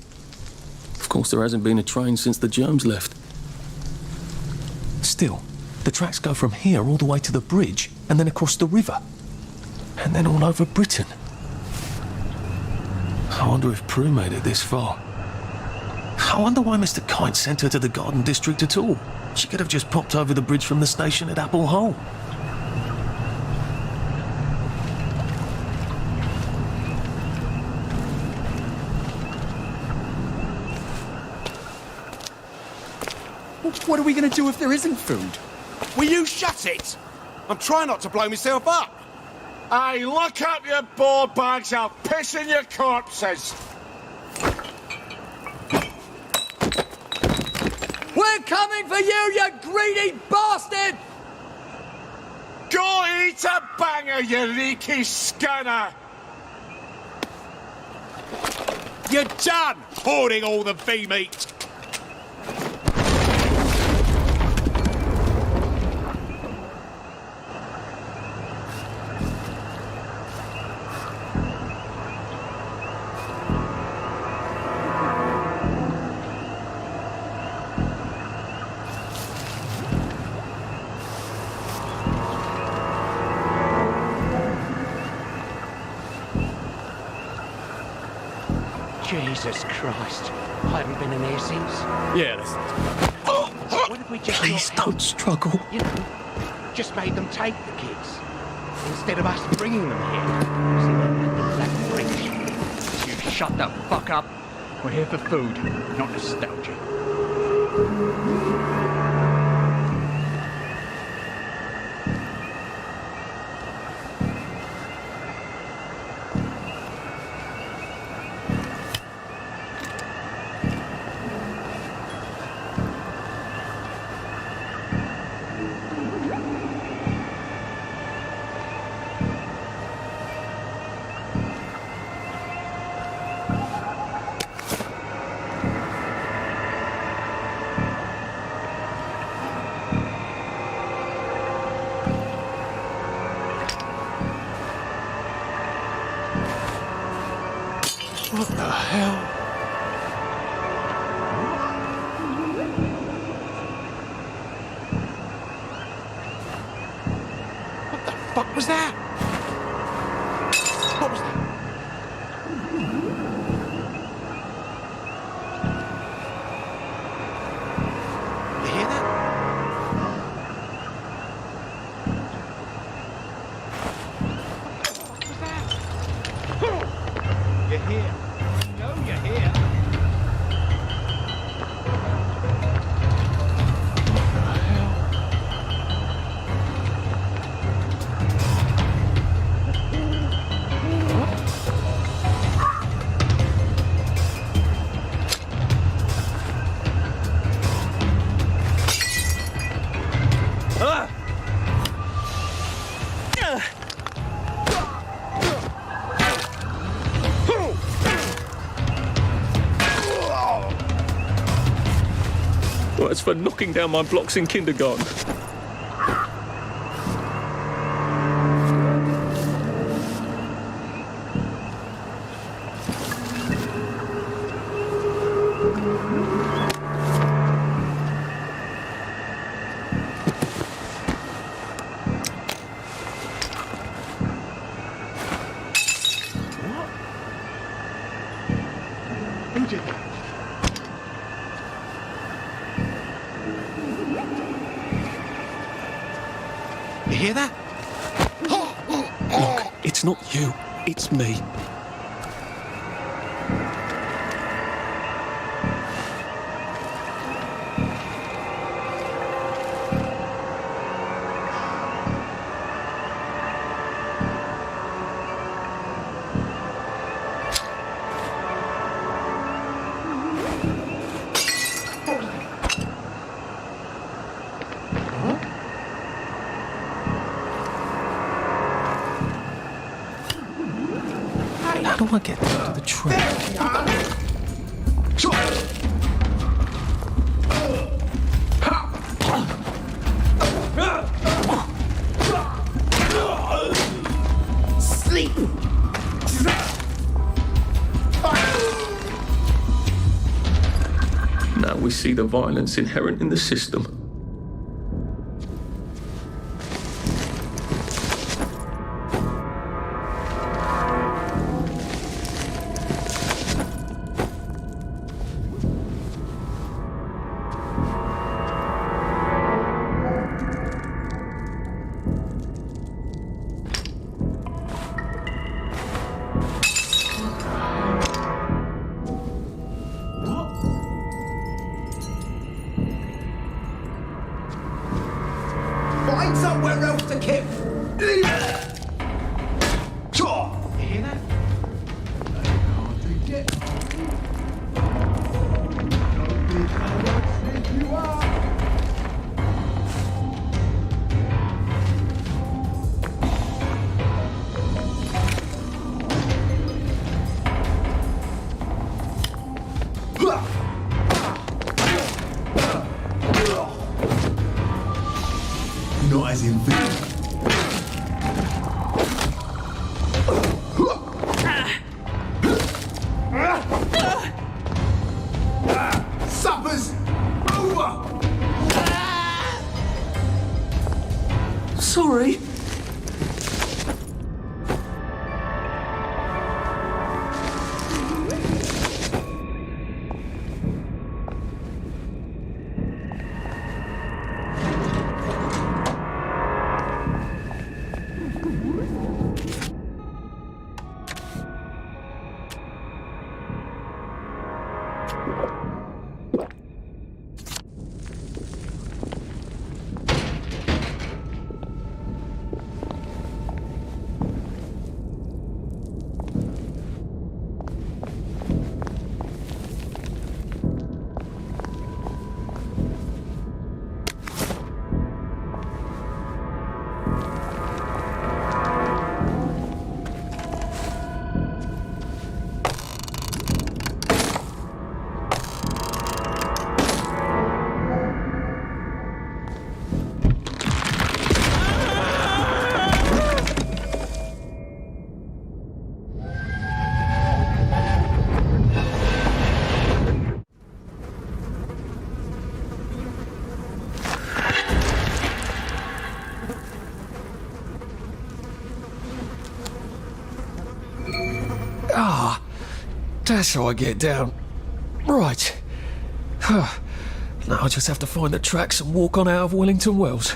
Of course, there hasn't been a train since the germs left. Still, the tracks go from here all the way to the bridge, and then across the river. And then all over Britain. I wonder if Prue made it this far. I wonder why Mr. Kite sent her to the Garden District at all. She could have just popped over the bridge from the station at Apple Hole.
What are we going to do if there isn't food?
Will you shut it? I'm trying not to blow myself up. Hey, look up your board bags. I'll piss in your corpses.
We're coming for you greedy bastard!
Go eat a banger, you leaky scanner! You're done hoarding all the V-meat!
Jesus Christ. I haven't been in here since.
Yeah, that's...
What if we just
Please don't struggle.
You know, just made them take the kids. Instead of us bringing them here. See, they had the Black Bridge.
You shut the fuck up. We're here for food, not nostalgia.
What the hell?
What the fuck was that? What was that? You hear that? What was that? You're here. No, you're here.
Well, it's for knocking down my blocks in kindergarten.
Who did that? You hear that?
Look, it's not you, it's me. How do I get down to the train?
Sleep!
Now we see the violence inherent in the system.
Find somewhere else to camp. You hear that? Hardly get. You are.
Not as invincible.
Supper's over.
Sorry. Ah, that's how I get down. Right. Now I just have to find the tracks and walk on out of Wellington Wells.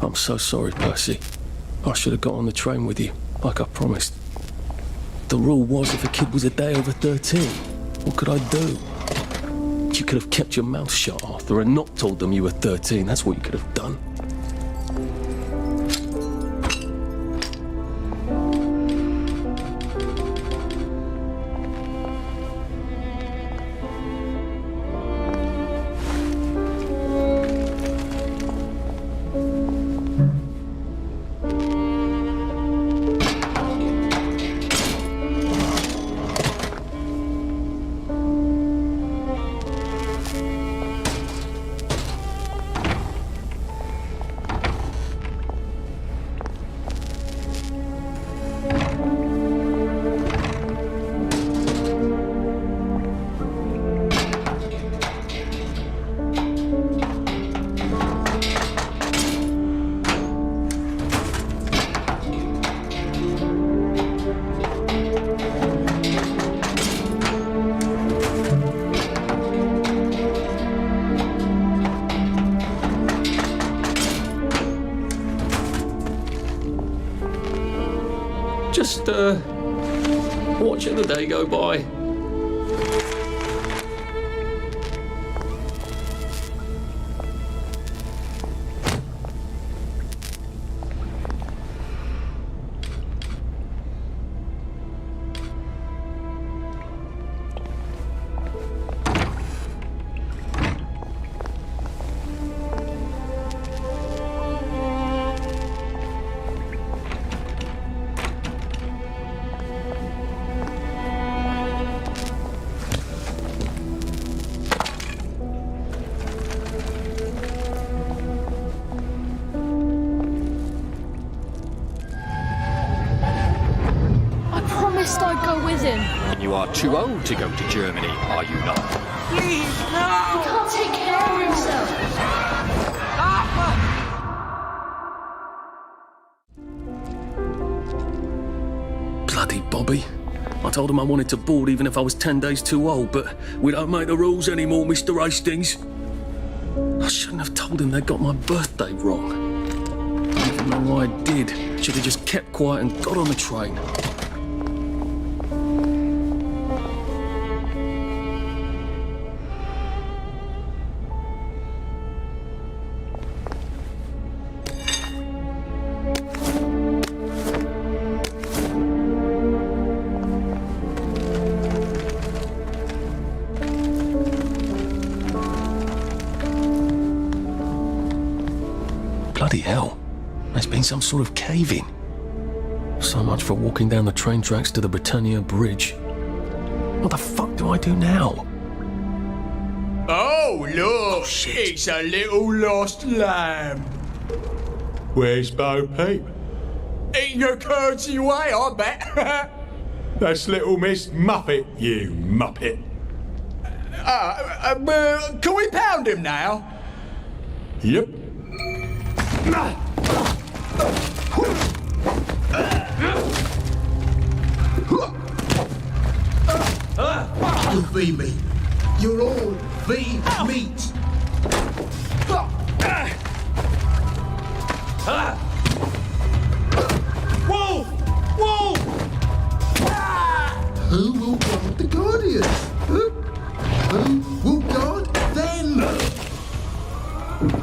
I'm so sorry, Percy. I should have got on the train with you, like I promised. The rule was if a kid was a day over 13, what could I do? You could have kept your mouth shut, Arthur, and not told them you were 13. That's what you could have done. Just, watching the day go by.
I'd go with him.
You are too old to go to Germany, are you not?
Please, no! He can't take care of himself.
Bloody Bobby. I told him I wanted to board even if I was 10 days too old, but we don't make the rules anymore, Mr. Hastings. I shouldn't have told him they got my birthday wrong. I don't even know why I did. Should have just kept quiet and got on the train. Bloody hell. There's been some sort of cave-in. So much for walking down the train tracks to the Britannia Bridge. What the fuck do I do now?
Oh, look! It's a little lost lamb. Where's Bo Peep? Eating her curdsy way, I bet. That's little Miss Muppet, you muppet. Can we pound him now? Yep.
You feed me. You're all feed meat.
Whoa! Whoa!
Who will guard the Guardians? Who will guard them?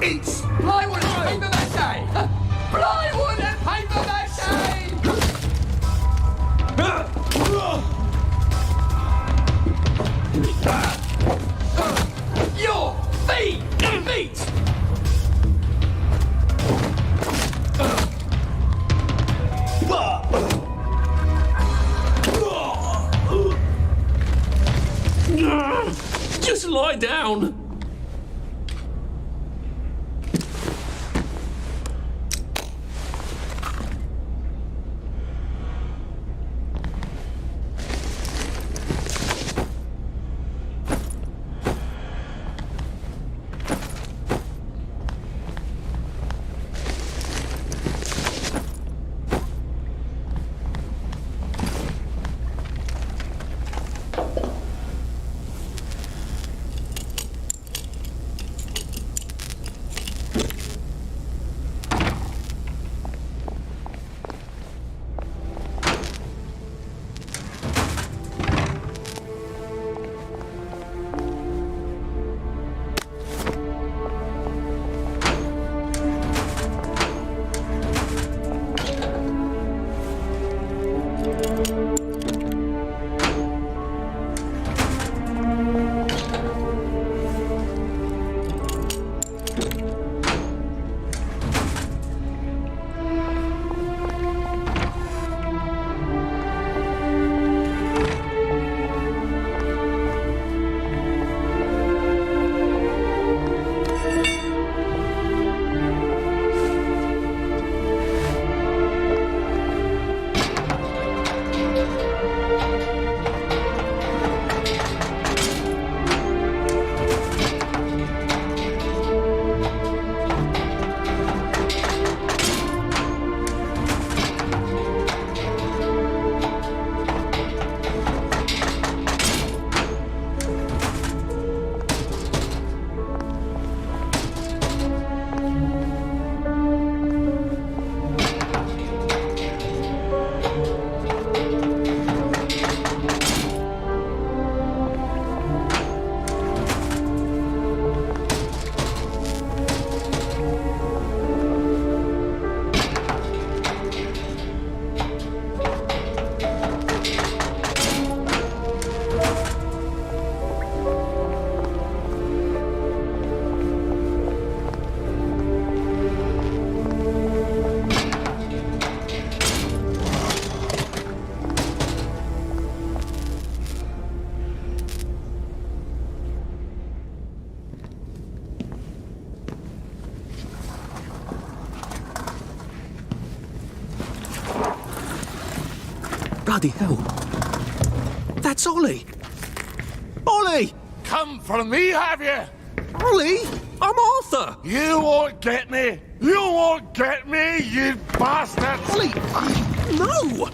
It's plywood and paper mache! Plywood and paper mache! Your feet! Feet!
Just lie down. Bloody hell. That's Ollie. Ollie!
Come for me, have you?
Ollie! I'm Arthur!
You won't get me! You won't get me, you bastard!
Ollie! No!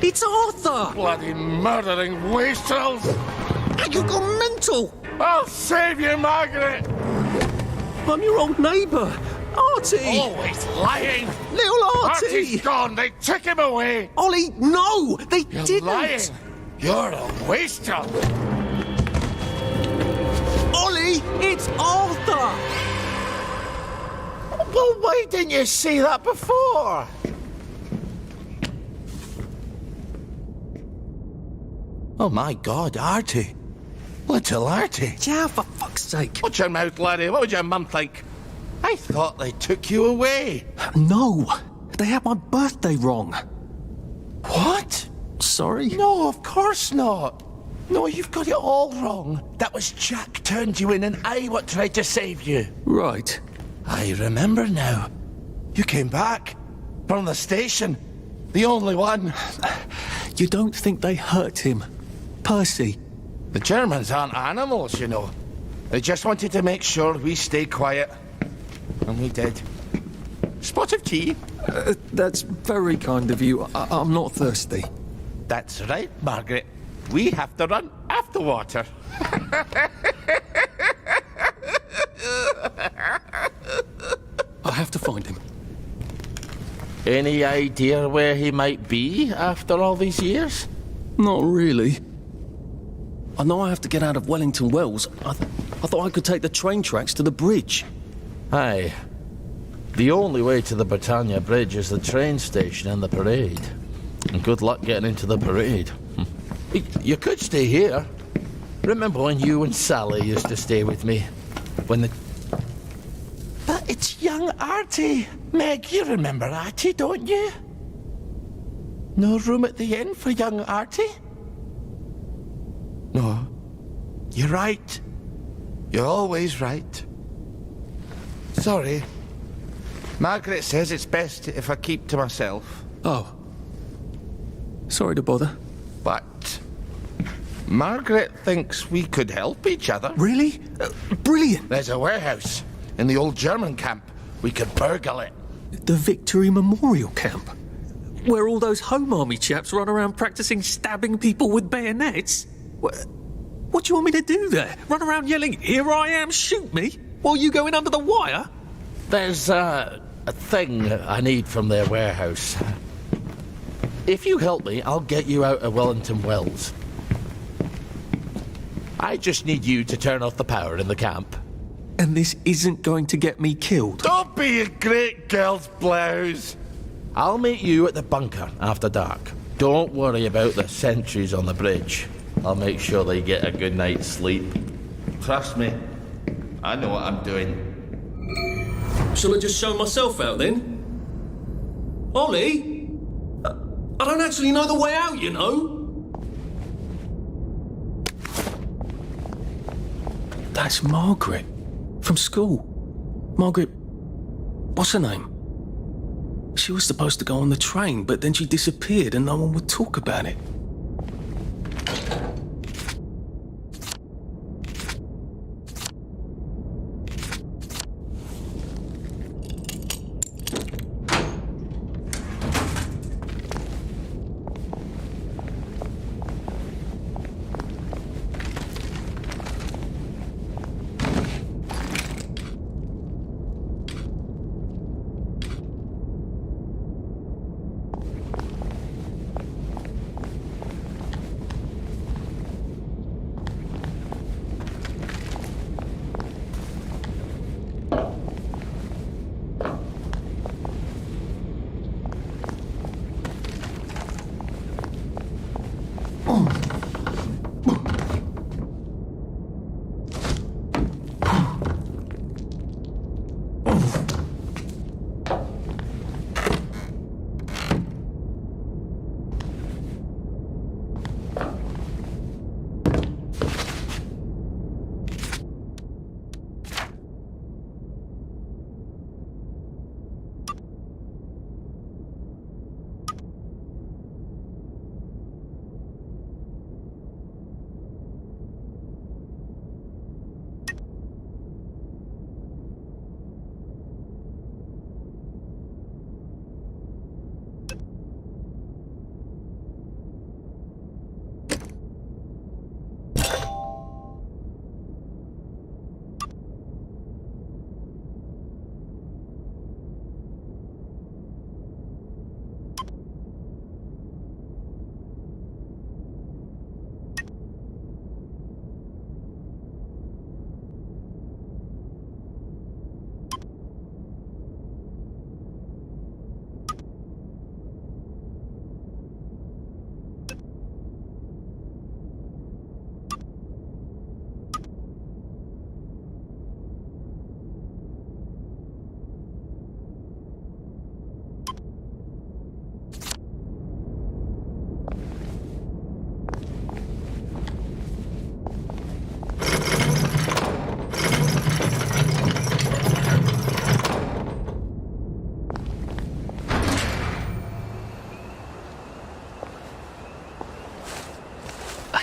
It's Arthur!
Bloody murdering wastrels!
You've gone mental!
I'll save you, Margaret!
I'm your old neighbour, Artie!
Always lying!
Little Artie!
Artie's gone, they took him away!
Ollie, no! They
You're
didn't!
lying! You're a wastrel!
Ollie, it's Arthur!
Well, why didn't you say that before? Oh my God, Artie. Little Artie.
Yeah, for fuck's sake.
Watch your mouth, laddie. What would your mum think? I thought they took you away.
No, they had my birthday wrong.
What?
Sorry?
No, of course not. No, you've got it all wrong. That was Jack turned you in and I what tried to save you.
Right.
I remember now. You came back from the station. The only one.
You don't think they hurt him? Percy?
The Germans aren't animals, you know. They just wanted to make sure we stayed quiet. And we did. Spot of tea?
That's very kind of you. I'm not thirsty.
That's right, Margaret. We have to run after water.
I have to find him.
Any idea where he might be after all these years?
Not really. I know I have to get out of Wellington Wells. I thought I could take the train tracks to the bridge.
Aye. The only way to the Britannia Bridge is the train station and the parade. And good luck getting into the parade. You could stay here. Remember when you and Sally used to stay with me? When the...
But it's young Artie. Meg, you remember Artie, don't you? No room at the inn for young Artie? No. You're right. You're always right. Sorry. Margaret says it's best if I keep to myself.
Oh. Sorry to bother.
But Margaret thinks we could help each other.
Really? Brilliant.
There's a warehouse in the old German camp. We could burgle it.
The Victory Memorial Camp? Where all those Home Army chaps run around practicing stabbing people with bayonets? What do you want me to do there? Run around yelling, "Here I am, shoot me," while you go in under the wire?
There's a thing I need from their warehouse. If you help me, I'll get you out of Wellington Wells. I just need you to turn off the power in the camp.
And this isn't going to get me killed?
Don't be a great girl's blouse.
I'll meet you at the bunker after dark. Don't worry about the sentries on the bridge. I'll make sure they get a good night's sleep. Trust me, I know what I'm doing.
Shall I just show myself out then? Ollie? I don't actually know the way out, you know? That's Margaret. From school. Margaret... What's her name? She was supposed to go on the train, but then she disappeared and no one would talk about it.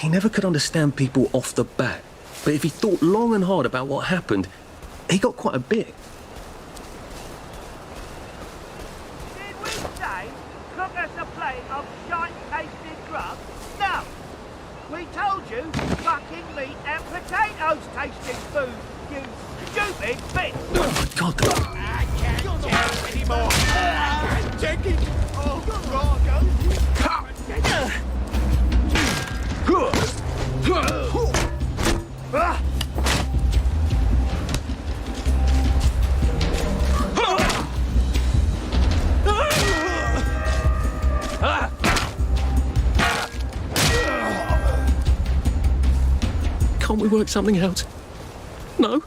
he never could understand people off the bat. But if he thought long and hard about what happened, he got quite a bit.
Did we say cook us a plate of shite-tasting grub? No! We told you fucking meat and potatoes tasting food, you stupid bitch!
Oh, God.
I can't take it anymore! I can't take it! Oh, God!
Can't we work something out? No?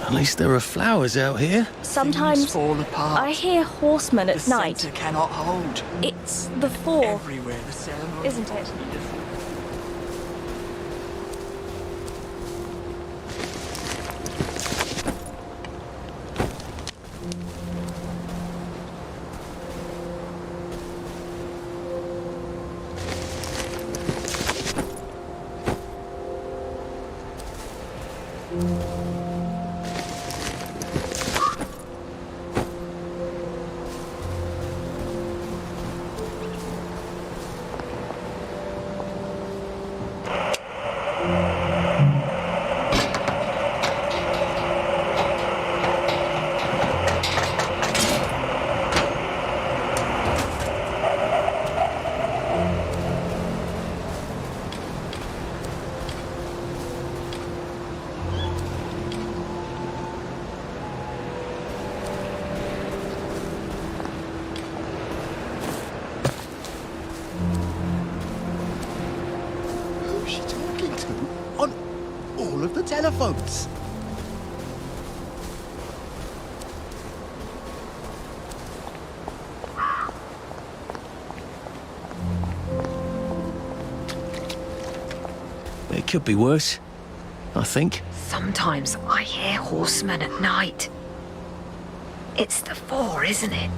At least there are flowers out here.
Sometimes
fall apart.
I hear horsemen at
The
night.
centre cannot hold.
It's the four,
Everywhere the ceremony.
isn't it?
Who's she talking to? On all of the telephones.
It could be worse, I think.
Sometimes I hear horsemen at night. It's the four, isn't it?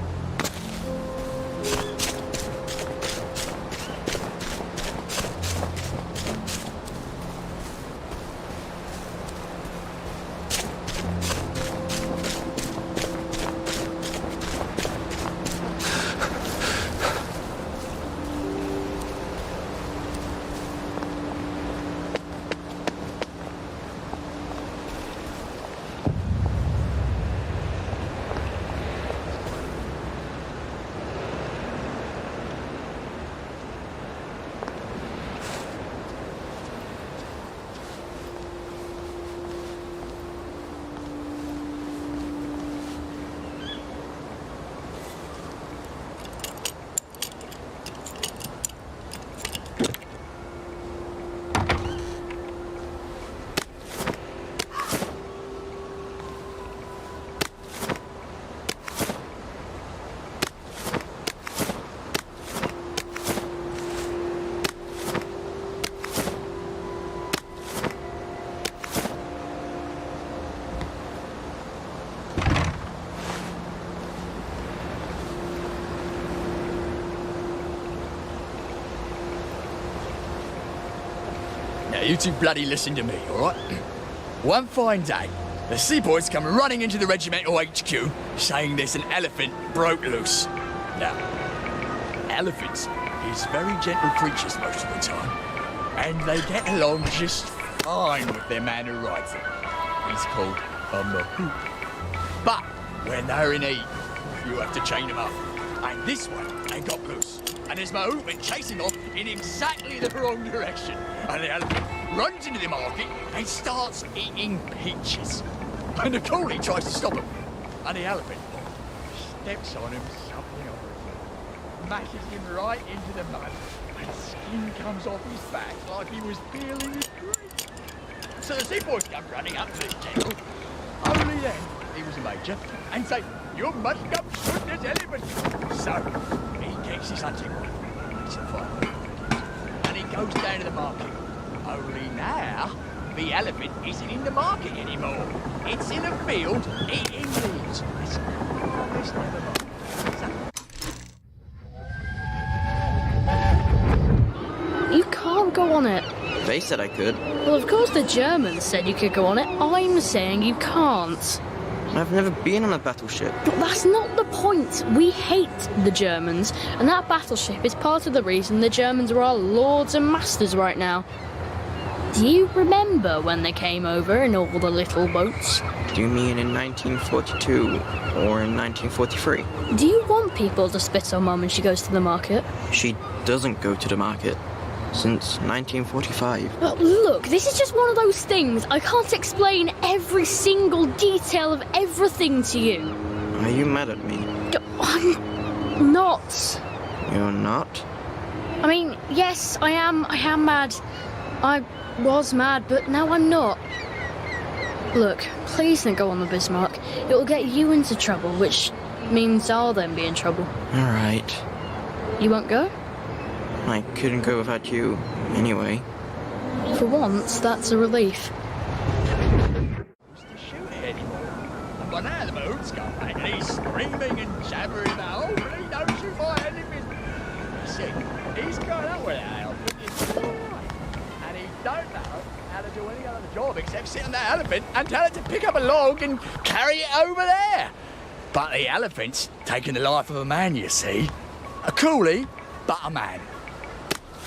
Now, you two bloody listen to me, all right? One fine day, the seaboys come running into the regimental HQ, saying there's an elephant broke loose. Now, elephants is very gentle creatures most of the time, and they get along just fine with their man who rides them. He's called a mahout. But when they're in heat, you have to chain them up. And this one ain't got loose. And there's my went chasing off in exactly the wrong direction. And the elephant runs into the market and starts eating peaches. And the coolie tries to stop him. And the elephant steps on him, something over him, mashes him right into the mud, and skin comes off his back like he was peeling his grease. So the seaboys come running up to this general. Only then he was a major, and say, "You must come shoot this elephant." So he gets his hunting rifle, it's a fire, and he goes down to the market. Only now, the elephant isn't in the market anymore. It's in a field eating leaves. It's never mind.
You can't go on it.
They said I could.
Well, of course the Germans said you could go on it. I'm saying you can't.
I've never been on a battleship.
But that's not the point. We hate the Germans, and that battleship is part of the reason the Germans are our lords and masters right now. Do you remember when they came over in all the little boats?
Do you mean in 1942 or in 1943?
Do you want people to spit on Mum when she goes to the market?
She doesn't go to the market since 1945.
But look, this is just one of those things. I can't explain every single detail of everything to you.
Are you mad at me?
I'm not.
You're not?
I mean, yes, I am mad. I was mad, but now I'm not. Look, please don't go on the Bismarck. It will get you into trouble, which means I'll then be in trouble.
All right.
You won't go?
I couldn't go without you, anyway.
For once, that's a relief.
And by now the mood's gone back, and he's screaming and jabbering about, "Oh, please don't shoot my elephant." You see, he's going up with that elephant, it's all right. And he don't know how to do any other job except sit on that elephant and tell it to pick up a log and carry it over there. But the elephant's taking the life of a man, you see. A coolie, but a man.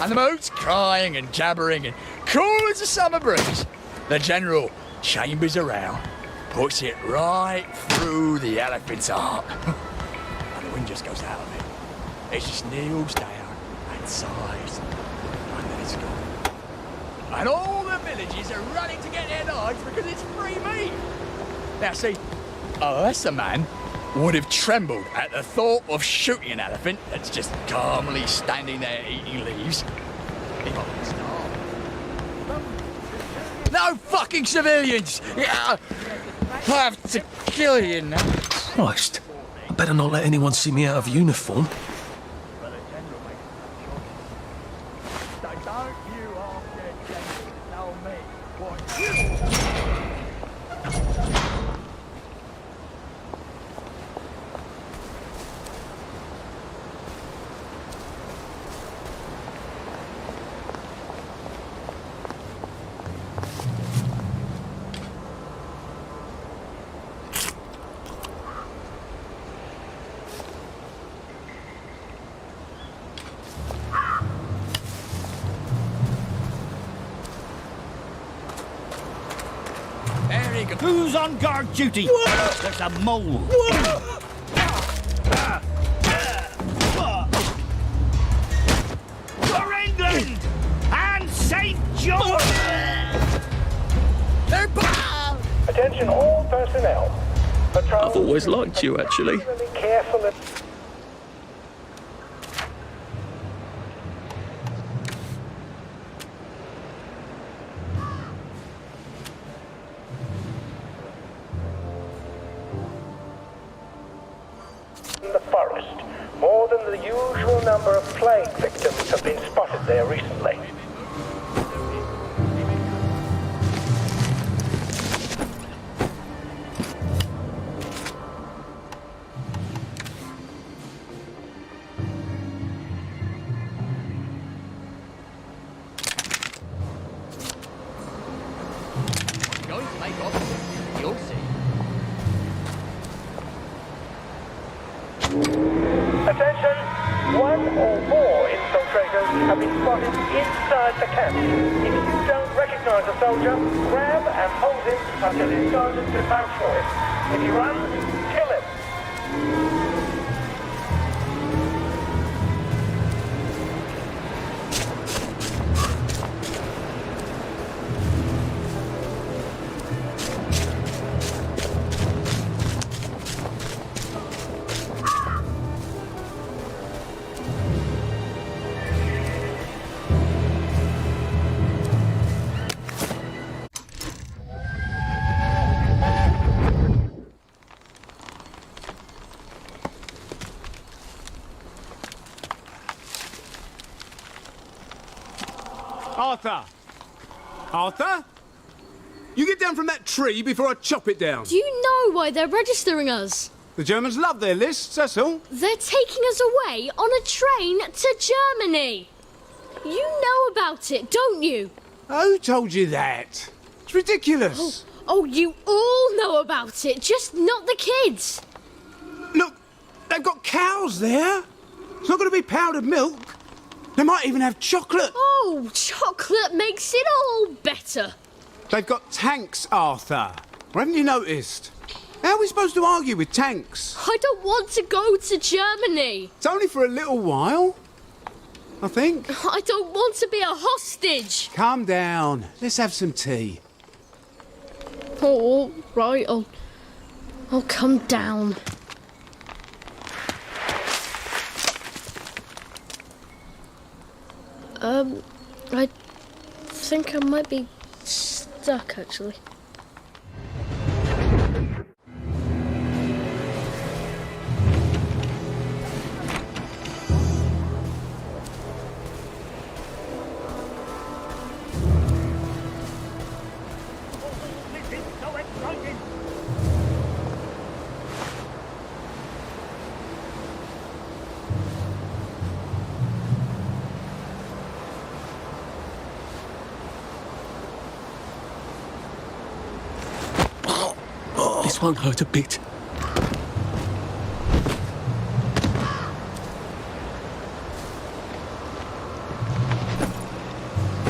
And the mood's crying and jabbering and cool as a summer breeze. The general chambers around, puts it right through the elephant's heart. And the wind just goes out of it. It just kneels down and sighs. And then it's gone. And all the villagers are running to get their knives because it's free meat. Now see, us a man would have trembled at the thought of shooting an elephant that's just calmly standing there eating leaves. He might be starved. No fucking civilians! Yeah, I have to kill you now.
Christ, I better not let anyone see me out of uniform.
Who's on guard duty? There's a mole. For England and St. George!
They're bound!
Attention all personnel.
I've always liked you, actually.
Careful and... the forest. More than the usual number of plague victims have been spotted there recently.
Going to make off. You'll see.
Attention! One or more infiltrators have been spotted inside the camp. If you don't recognize a soldier, grab and hold him until his sergeant can vouch for him. If he runs, kill him.
Arthur! Arthur? You get down from that tree before I chop it down.
Do you know why they're registering us?
The Germans love their lists, that's all.
They're taking us away on a train to Germany. You know about it, don't you?
Who told you that? It's ridiculous.
Oh, you all know about it, just not the kids.
Look, they've got cows there. It's not going to be powdered milk. They might even have chocolate.
Oh, chocolate makes it all better.
They've got tanks, Arthur. Or haven't you noticed? How are we supposed to argue with tanks?
I don't want to go to Germany.
It's only for a little while, I think.
I don't want to be a hostage.
Calm down. Let's have some tea.
Oh, all right, I'll come down. I think I might be stuck, actually.
This won't hurt a bit.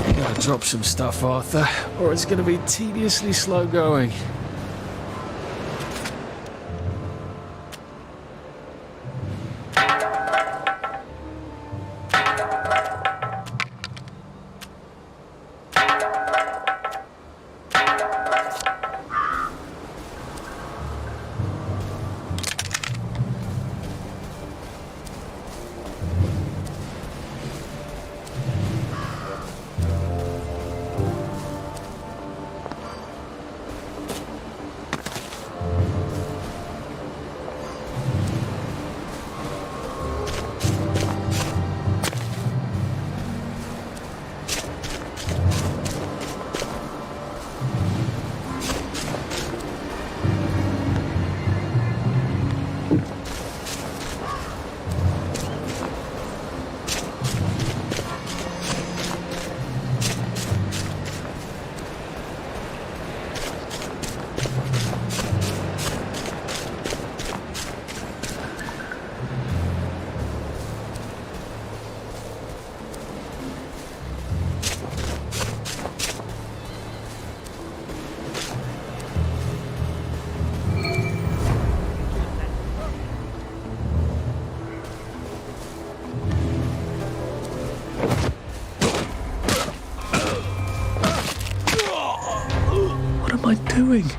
You gotta drop some stuff, Arthur, or it's gonna be tediously slow going.
What am I doing?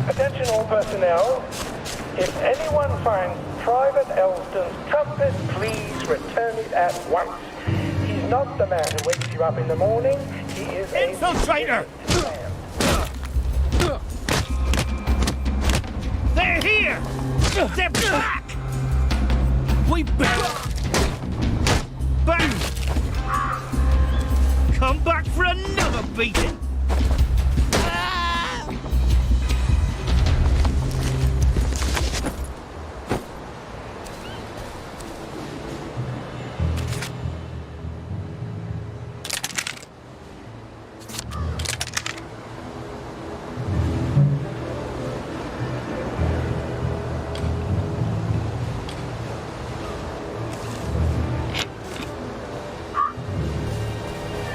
Attention all personnel. If anyone finds Private Elston's compass, please return it at once. He's not the man who wakes you up in the morning. Infiltrator! They're here! They're back! We back! Bang! Come back for another beating!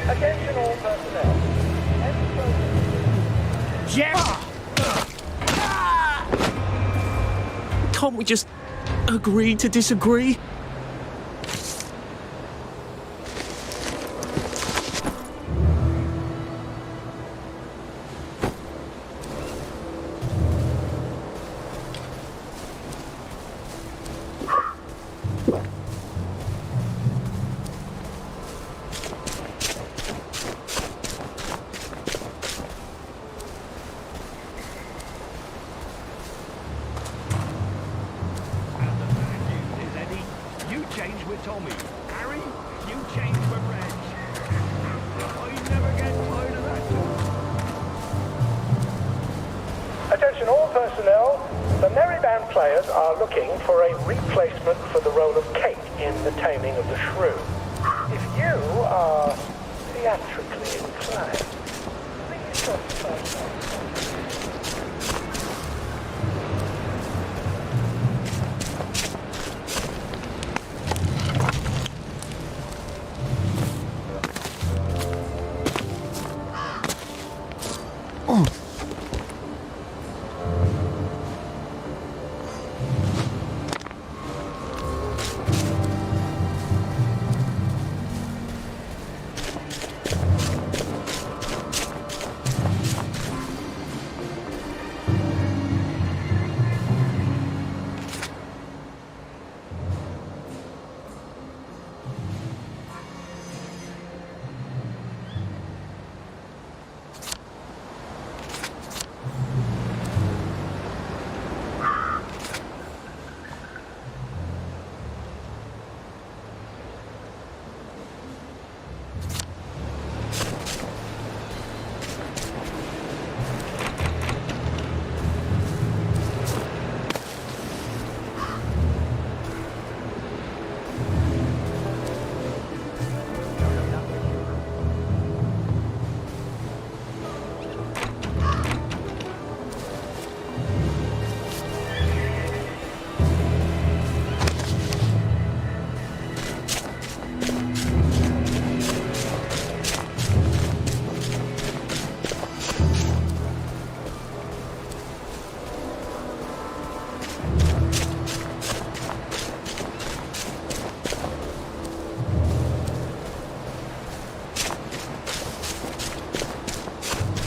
Attention all personnel.
Jeff!
Can't we just agree to disagree?
You change with Tommy. Harry, you change with Reg. I never get tired of that.
Attention all personnel. The Merry Band players are looking for a replacement for the role of Kate in The Taming of the Shrew. If you are theatrically inclined, please don't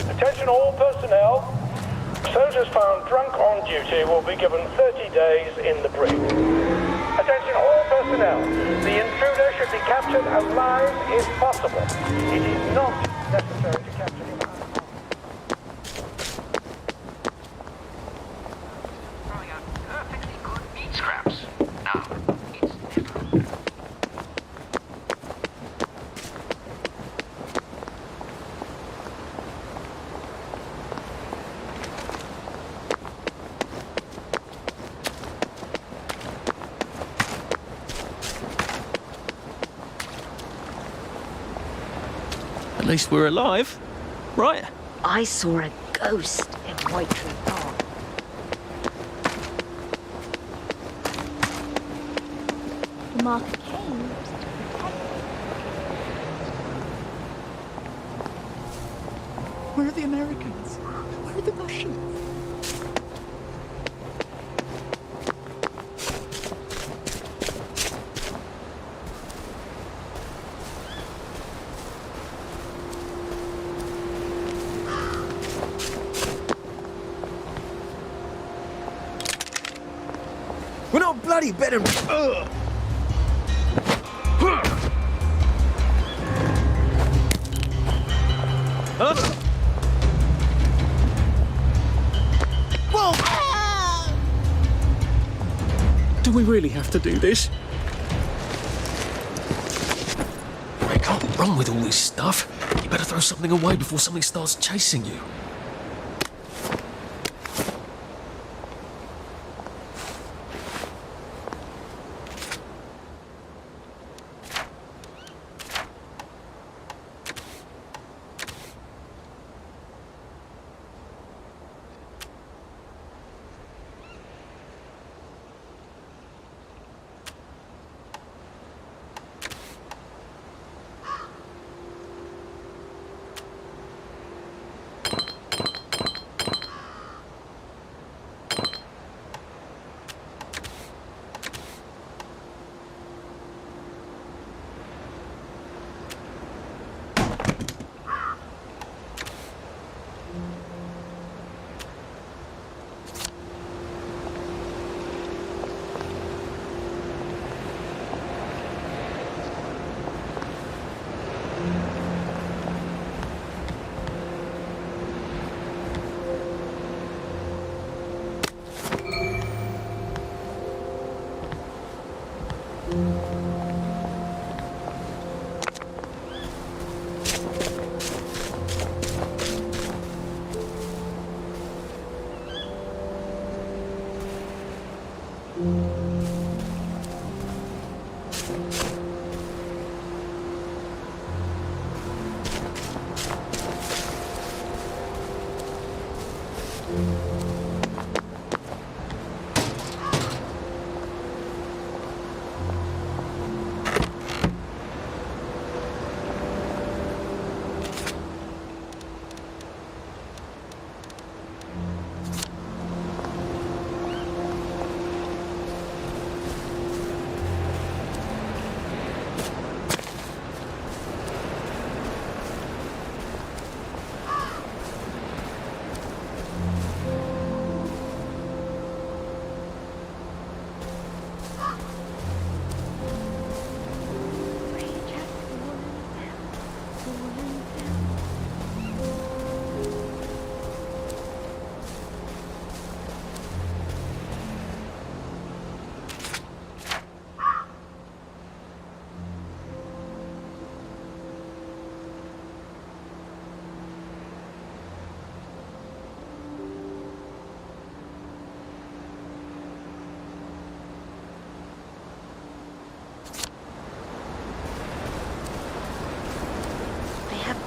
Attention all personnel. Soldiers found drunk on duty will be given 30 days in the brig. Attention all personnel. The intruder should be captured alive if possible. It is not necessary to capture him.
Throwing out perfectly good meat scraps. Now, it's never...
At least we're alive, right?
I saw a ghost in White Tree Park.
The mark of Cain.
Where are the Americans? Where are the Russians?
We're not bloody better.
really have to do this? I can't run with all this stuff. You better throw something away before something starts chasing you.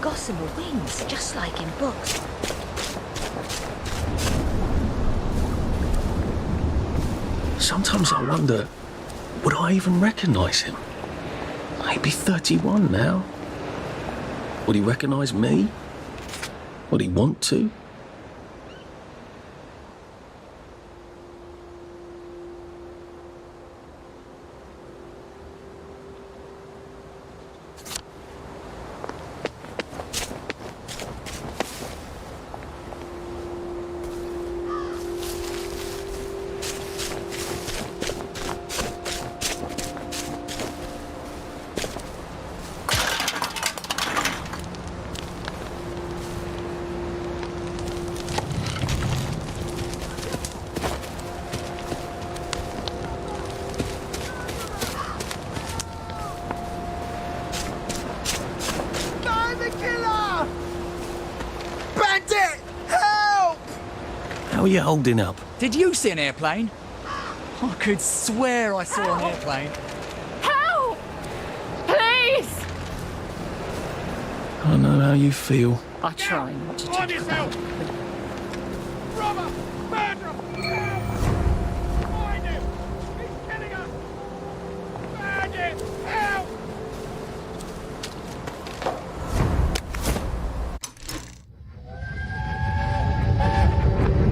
Gossamer wings, just like in books.
Sometimes I wonder, would I even recognise him? Maybe 31 now. Would he recognise me? Would he want to? How are you holding up?
Did you see an airplane? I could swear I saw an airplane.
Help! Please!
I know how you feel.
I try not to talk about it.
Robber! Murderer! Help! Find him! He's killing us! Bandit! Help!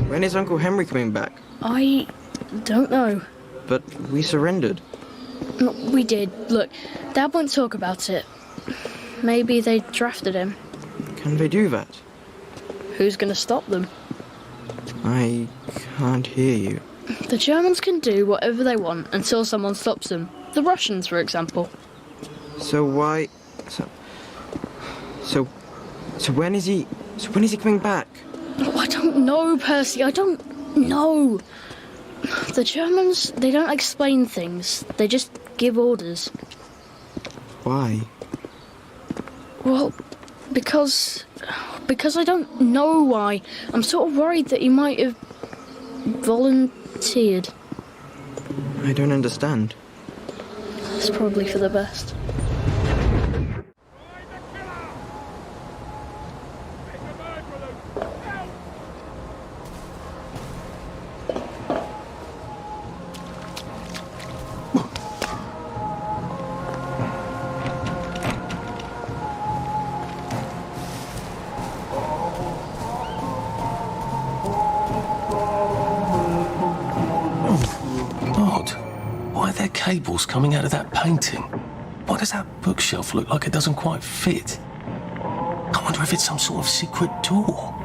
When is Uncle Henry coming back?
I don't know.
But we surrendered.
We did. Look, Dad won't talk about it. Maybe they drafted him.
Can they do that?
Who's going to stop them?
I can't hear you.
The Germans can do whatever they want until someone stops them. The Russians, for example.
So why... So when is he coming back?
Oh, I don't know, Percy. I don't know. The Germans, they don't explain things. They just give orders.
Why?
Well, because I don't know why. I'm sort of worried that you might have volunteered.
I don't understand.
It's probably for the best.
Why are there cables coming out of that painting? Why does that bookshelf look like it doesn't quite fit? I wonder if it's some sort of secret door.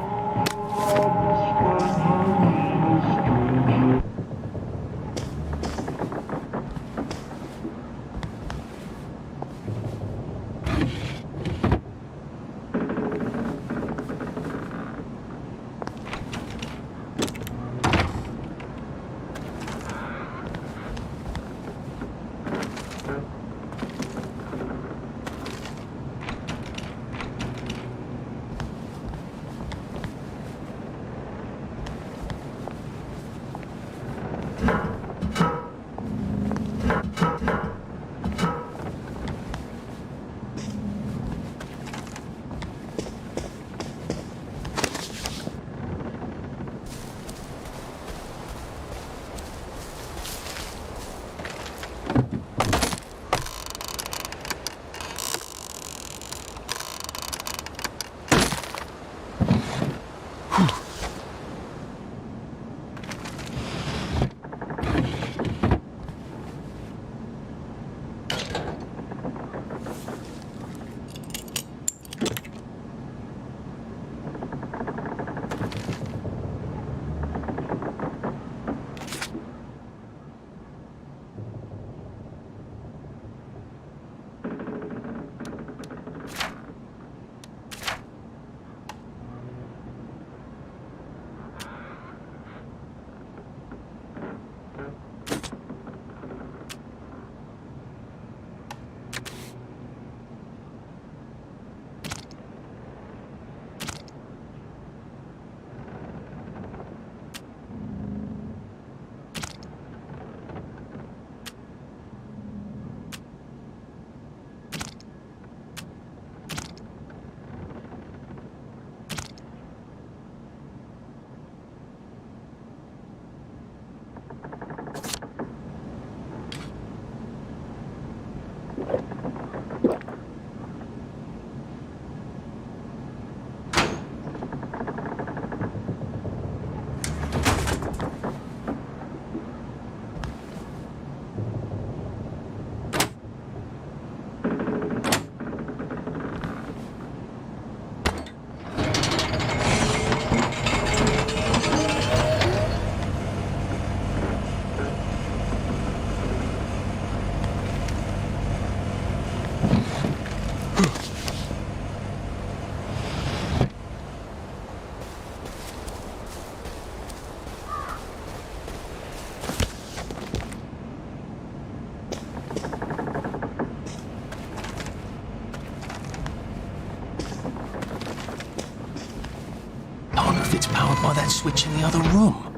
It's powered by that switch in the other room.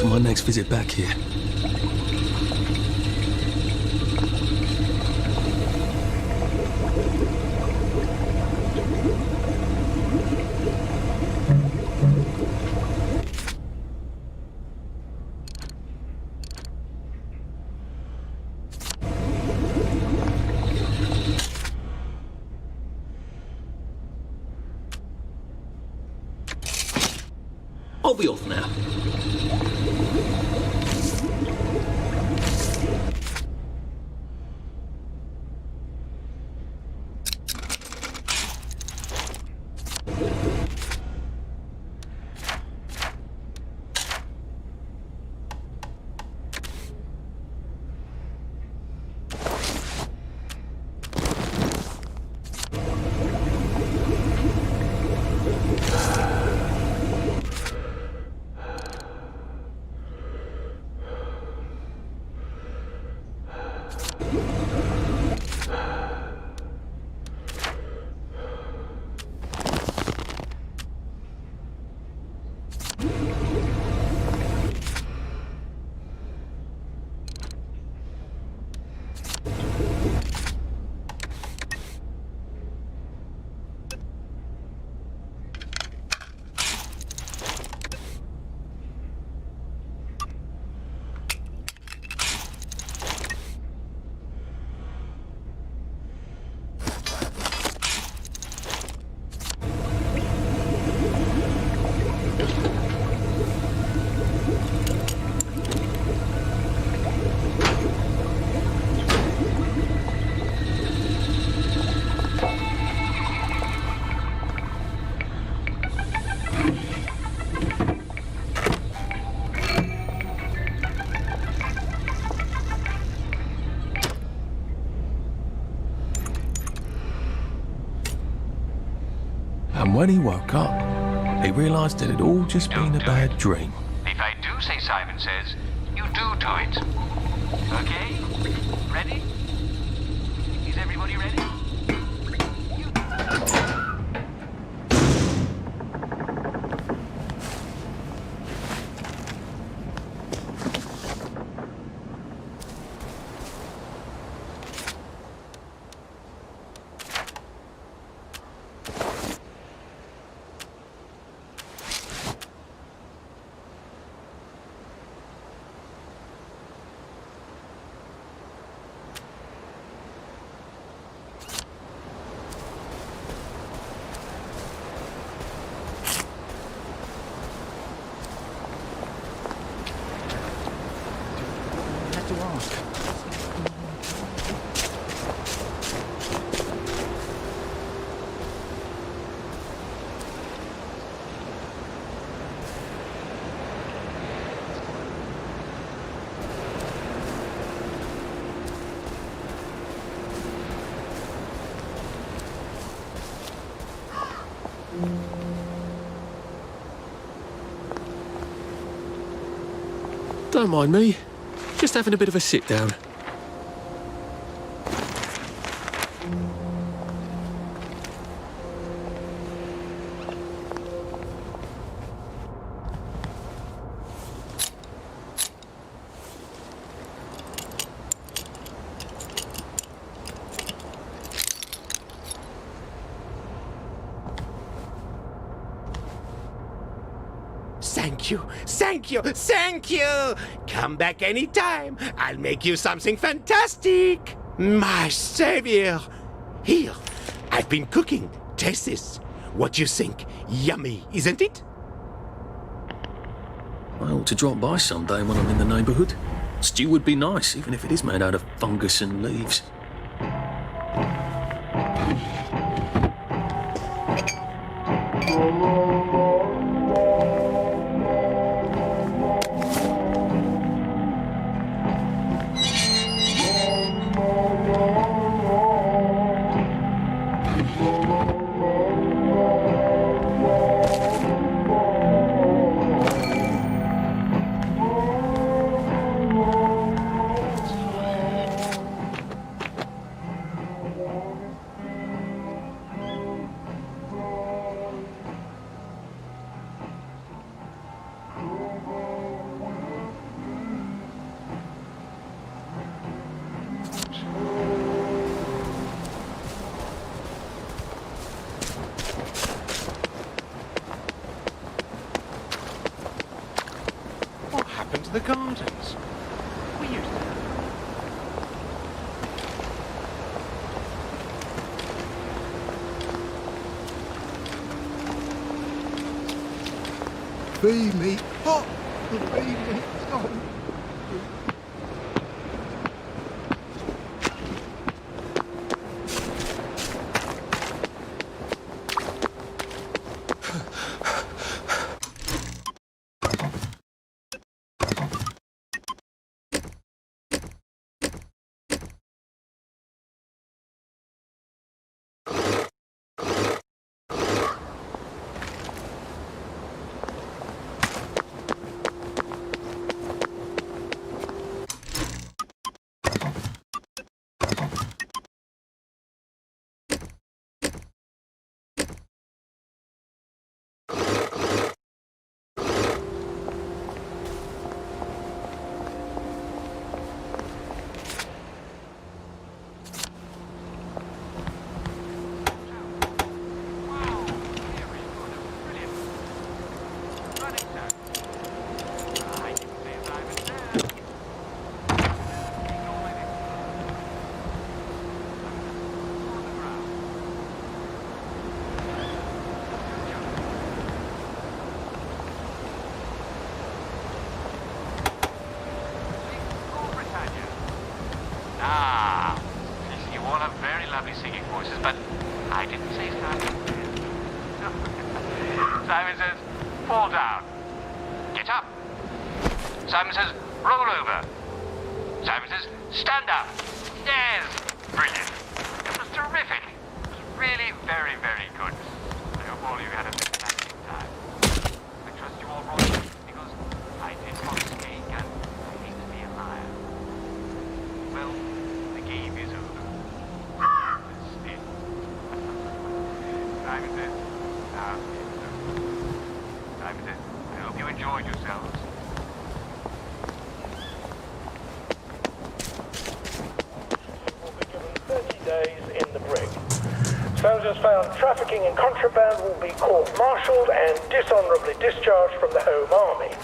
for my next visit back here. I'll be off now. And when he woke up, he realised it had all just been a bad dream.
If I do say Simon says, you do it. Okay? Ready? Is everybody ready?
Don't mind me. Just having a bit of a sit down.
Thank you, thank you, thank you! Come back anytime. I'll make you something fantastic. My savior. Here, I've been cooking. Taste this. What you think? Yummy, isn't it?
I ought to drop by someday when I'm in the neighbourhood. Stew would be nice, even if it is made out of fungus and leaves.
the gardens. We used to.
Feed me. Oh, feed me. Oh.
Ah, you all have very lovely singing voices, but I didn't say Simon. Simon says, fall down. Get up. Simon says, roll over. Simon says, stand up. Yes, brilliant. It was terrific. It was really very, very good. I hope all of you had a fantastic time. I trust you all brought it because I did not skate and I hate to be a liar. Well, the game is over. Still. Simon says, Simon says, I hope you enjoyed yourselves.
Days in the brig. Soldiers found trafficking in contraband will be court-martialed and dishonorably discharged from the Home Army.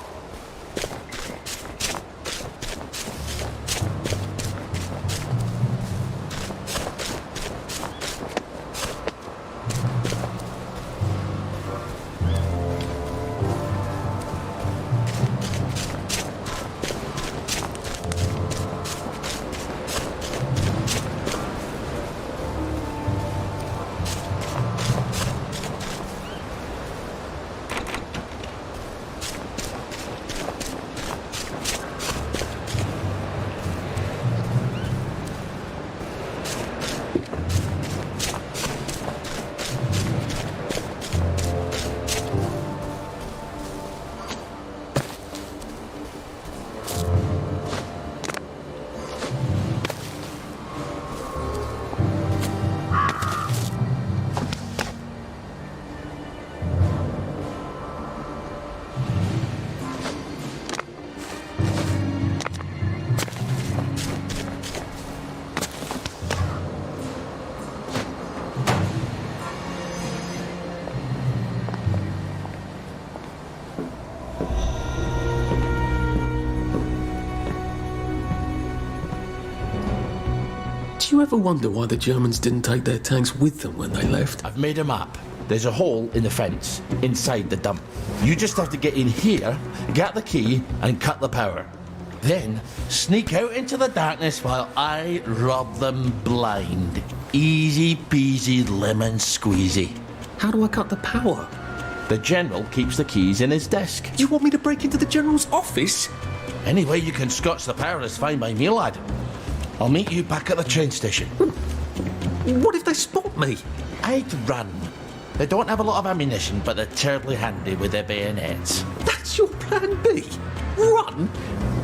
Do you ever wonder why the Germans didn't take their tanks with them when they left?
I've made a map. There's a hole in the fence, inside the dump. You just have to get in here, get the key, and cut the power. Then, sneak out into the darkness while I rob them blind. Easy peasy lemon squeezy.
How do I cut the power?
The General keeps the keys in his desk.
You want me to break into the General's office?
Any way you can scotch the power is fine by me, lad. I'll meet you back at the train station.
What if they spot me?
I'd run. They don't have a lot of ammunition, but they're terribly handy with their bayonets.
That's your plan B? Run?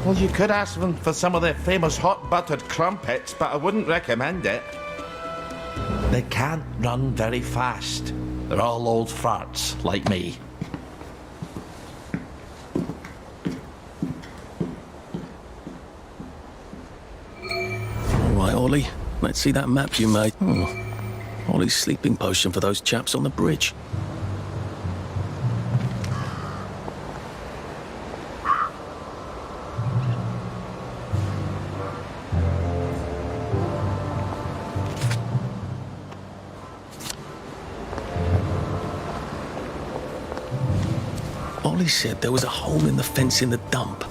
Well, you could ask them for some of their famous hot buttered crumpets, but I wouldn't recommend it.
They can't run very fast. They're all old farts, like me.
All right, Ollie. Let's see that map you made. Oh, Ollie's sleeping potion for those chaps on the bridge. Ollie said there was a hole in the fence in the dump.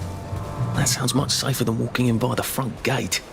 That sounds much safer than walking in by the front gate.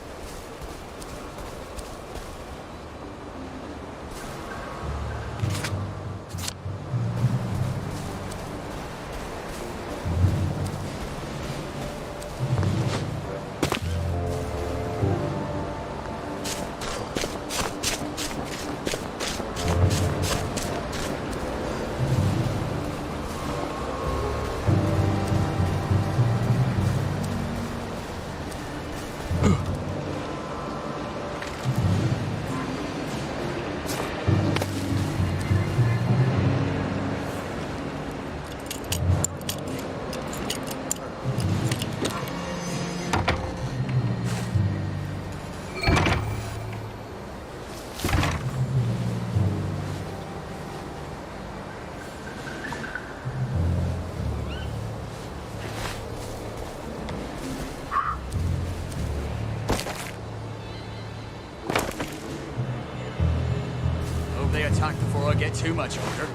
They attack before I get too much older.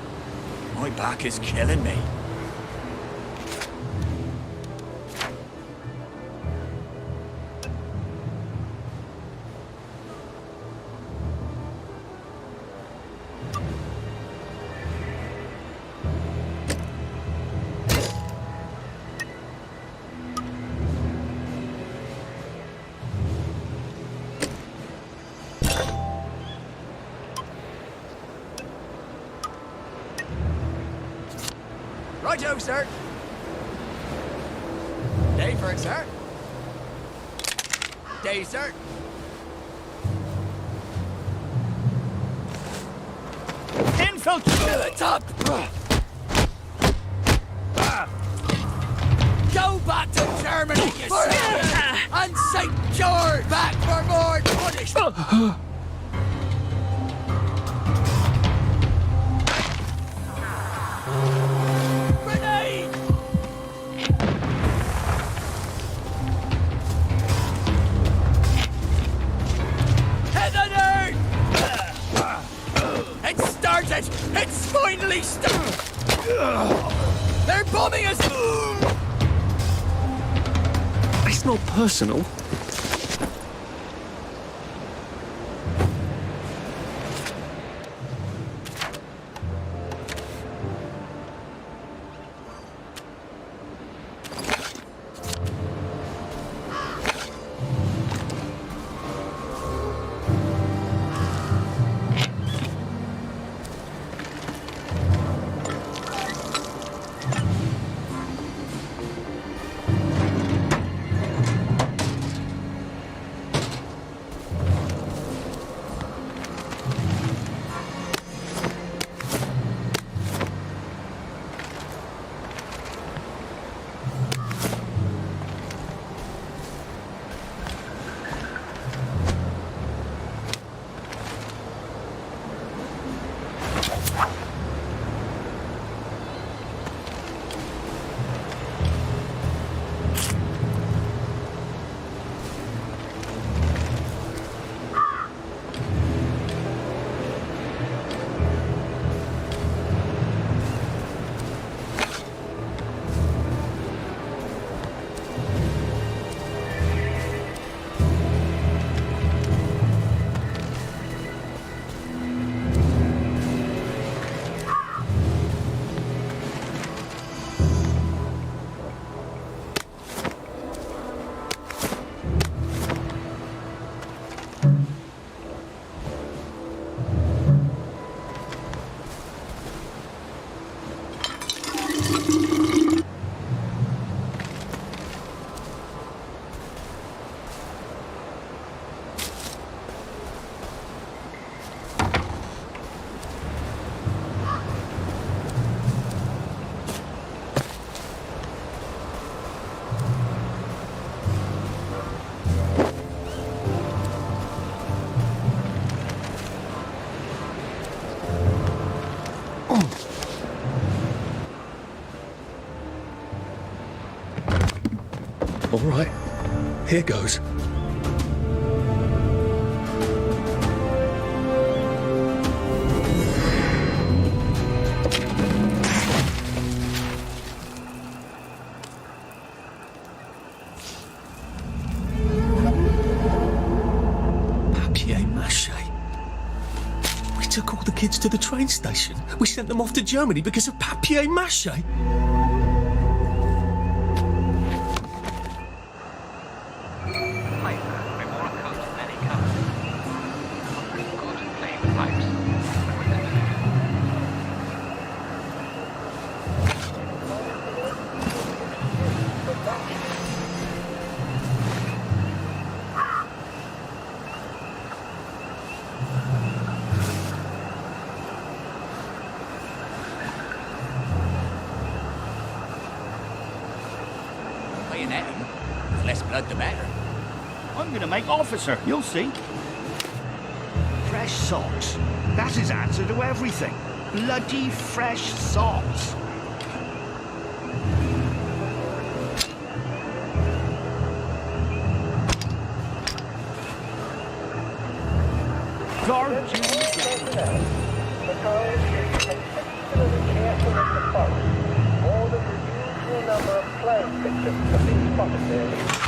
My back is killing me. Righto, sir. Day for it, sir. Day, sir. Infiltrate to the top. Go back to Germany, you son, and St. George back for more punishment. It's finally started! They're bombing us!
It's not personal. All right, here goes. Papier-mâché. We took all the kids to the train station. We sent them off to Germany because of papier-mâché.
Less blood the better.
I'm gonna make officer, you'll see.
Fresh socks. That's his answer to everything. Bloody fresh socks.
Guard personnel. Patrols should be particularly careful at the post. More than the usual number of plague victims have been spotted there.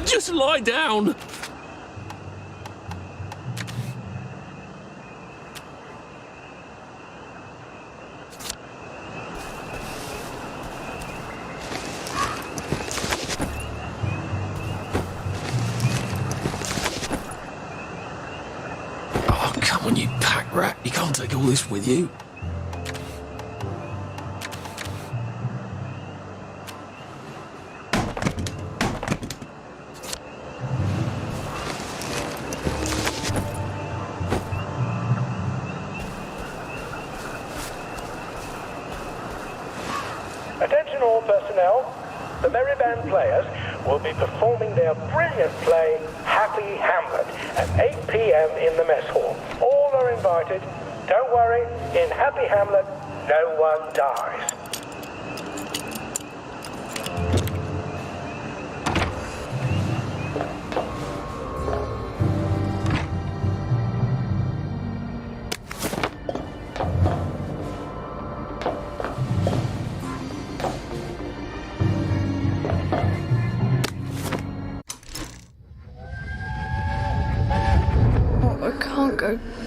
Just lie down. Oh, come on, you pack rat. You can't take all this with you.
Attention all personnel. The Merry Band players will be performing their brilliant play, Happy Hamlet, at 8 p.m. in the mess hall. All are invited. Don't worry, in Happy Hamlet, no one dies.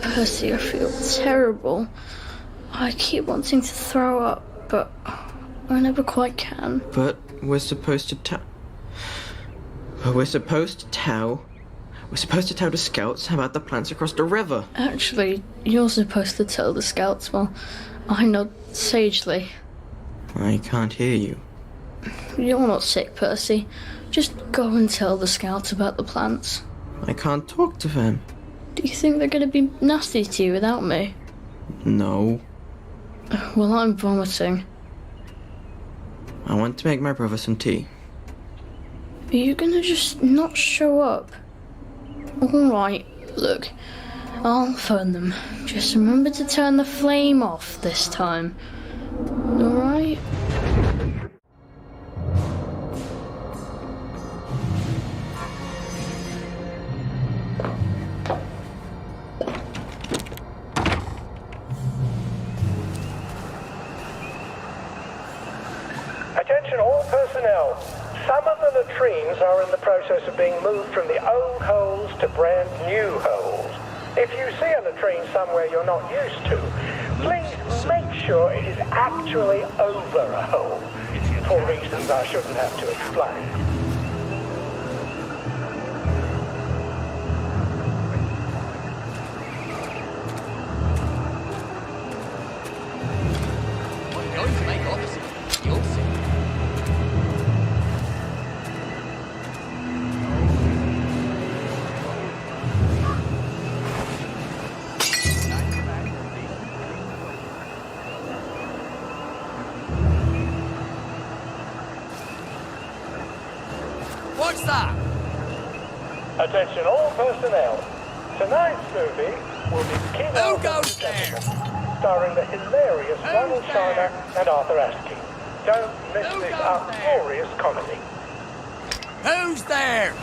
Percy, I feel terrible. I keep wanting to throw up, but I never quite can.
But we're supposed to tell the scouts about the plants across the river.
Actually, you're supposed to tell the scouts while I nod sagely.
I can't hear you.
You're not sick, Percy. Just go and tell the scouts about the plants.
I can't talk to them.
Do you think they're going to be nasty to you without me?
No.
Well, I'm vomiting.
I want to make my brother some tea.
Are you going to just not show up? Alright, look. I'll phone them. Just remember to turn the flame off this time. Alright?
Attention all personnel. Some of the latrines are in the process of being moved from the old holes to brand new holes. If you see a latrine somewhere you're not used to, please make sure it is actually over a hole, for reasons I shouldn't have to explain.
Going to make officer. You'll see. What's that?
Attention all personnel. Tonight's movie will be King
Who
Arthur
goes
the
there?
Gentleman, starring the hilarious Ronald China and Arthur Askey. Don't miss this uproarious comedy.
Who's there?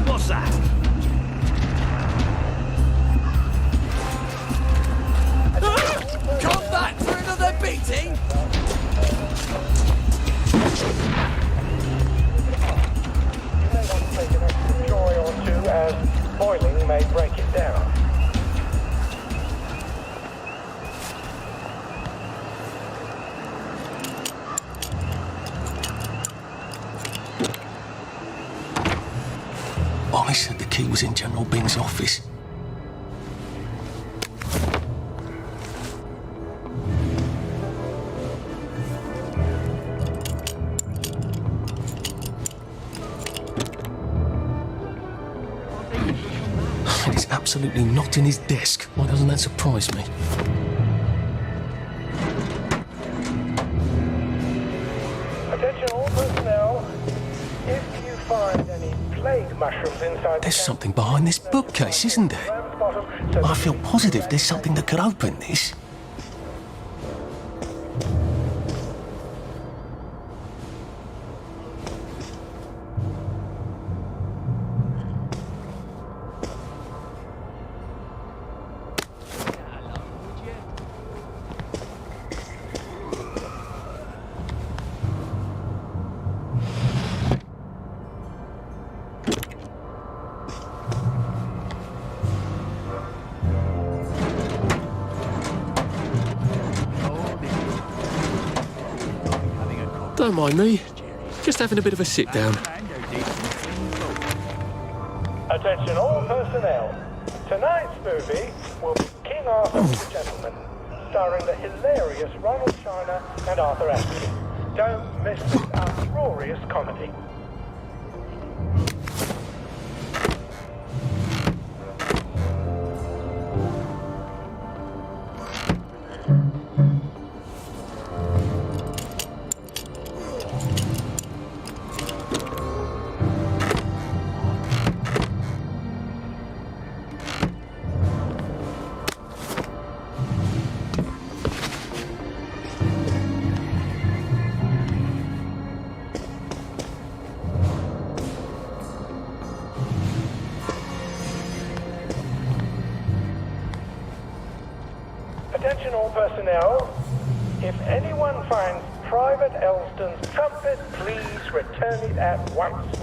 What's that?
Come back for another beating?
Take an extra joy or two as boiling may break it down.
Ollie said the key was in General Bing's office. And it's absolutely not in his desk. Why doesn't that surprise me?
Attention all personnel. If you find any plague mushrooms inside
There's something behind this bookcase, isn't there? I feel positive there's something that could open this. Don't mind me. Just having a bit of a sit down.
Attention all personnel. Tonight's movie will be King Arthur and the Gentleman, starring the hilarious Ronald Shiner and Arthur Astley. Don't miss this uproarious comedy. Attention all personnel. If anyone finds Private Elston's trumpet, please return it at once.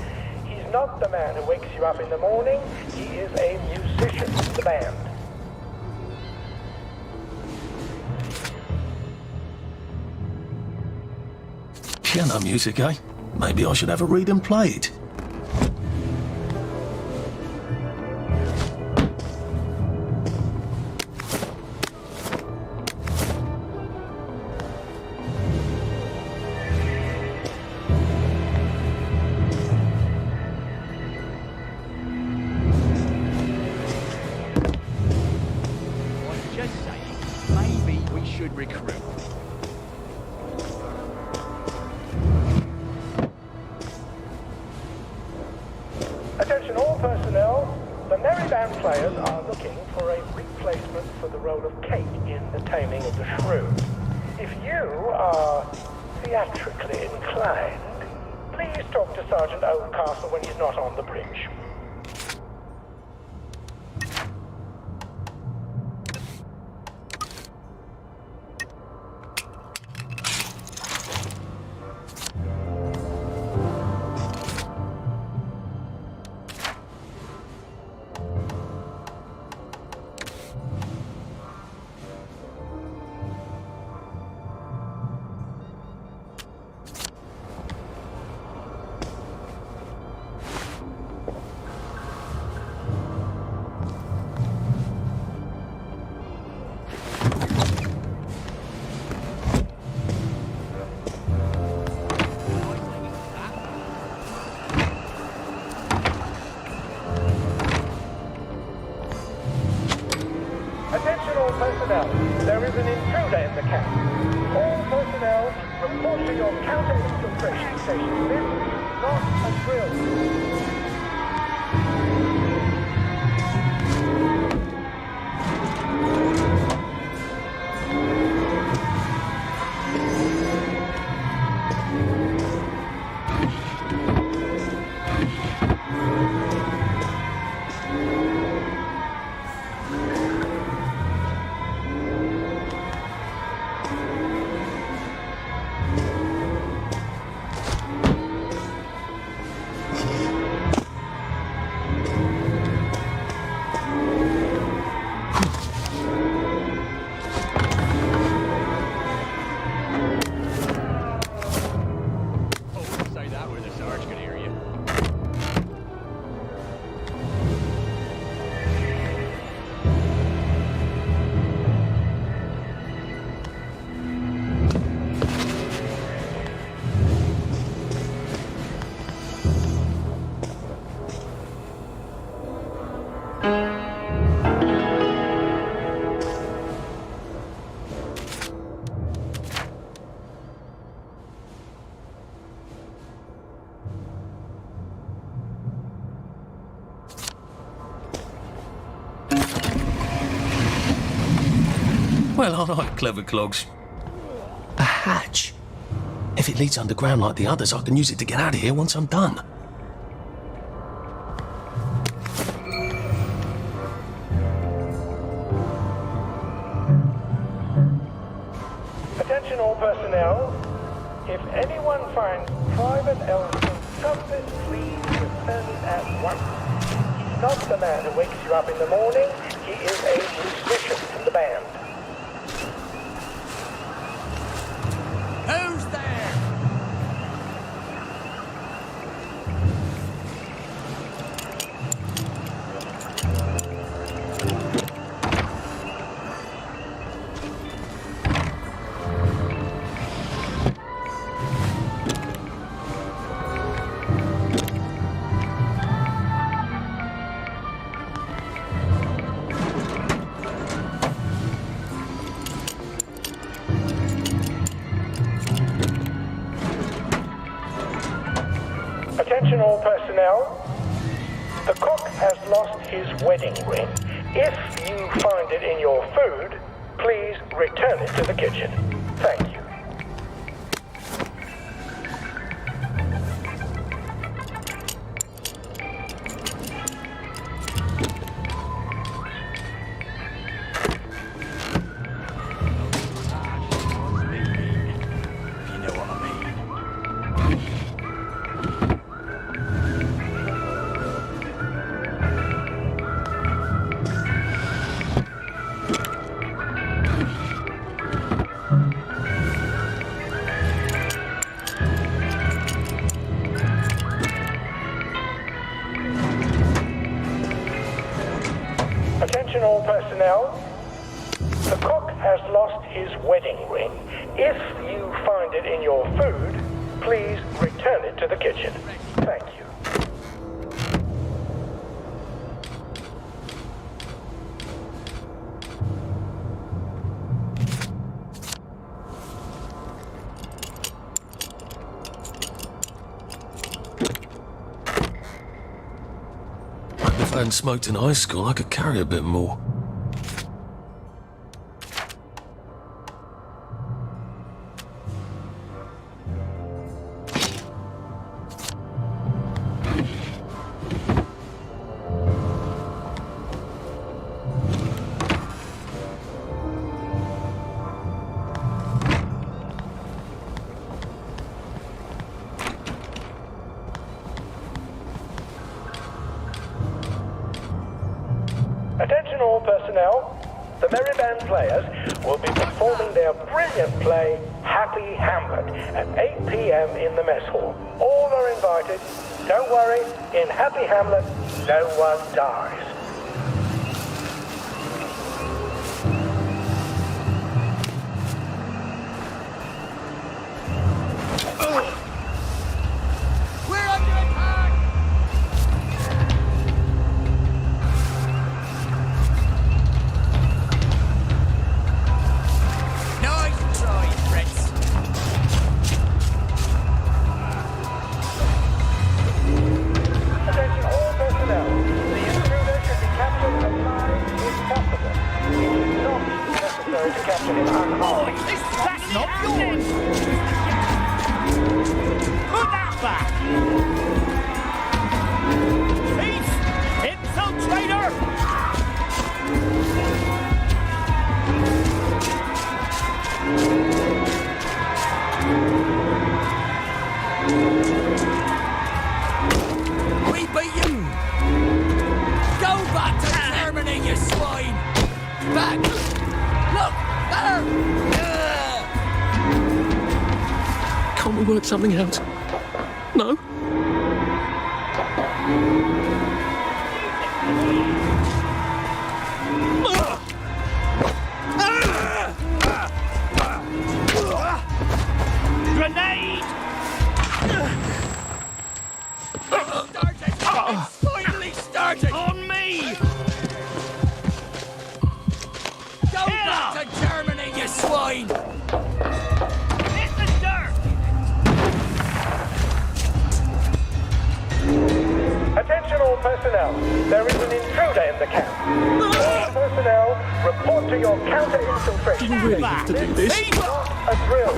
He's not the man who wakes you up in the morning. He is a musician in the band.
Piano music, eh? Maybe I should have a read and play it.
Just saying, maybe we should recruit.
Attention all personnel. The Merry Band players are looking for a replacement for the role of Kate in The Taming of the Shrew. If you are theatrically inclined, please talk to Sergeant Oldcastle when he's not on the bridge. Attention all personnel, there is an intruder in the camp. All personnel, report to your counter-infiltration station. not a drill.
Say that where the Sarge can hear you.
Well, all right, clever clogs. A hatch. If it leads underground like the others, I can use it to get out of here once I'm done.
Attention all personnel. If anyone finds Private Ellsworth something, please return it at once. He's not the man who wakes you up in the morning. He is a musician from the band.
Who's there?
Attention all personnel. The cook has lost his wedding ring. If you find it in your food, please return it to the kitchen. Thank you.
You know what I mean.
Attention all personnel. The cook has lost his wedding ring. If you find it in your food, please return it to the kitchen. Thank you.
If I hadn't smoked in high school, I could carry a bit more.
Attention all personnel. The Merry Band players will be performing their brilliant play, Happy Hamlet, at 8 p.m. in the mess hall. All are invited. Don't worry, in Happy Hamlet, no one dies.
We're under attack! Nice try, Fritz.
to capture him unharmed.
That's not yours! Put that back! Thief! Infiltrator!
We beat him! Go back to Germany, you swine! Back! Look! There!
Can't we work something out? No?
Grenade!
Finally started!
On me!
Go back to Germany, you swine!
Hit the dirt!
Attention all personnel. There is an intruder in the camp. All personnel, report to your counter-infiltration.
Do you really have to do this?
Not a drill.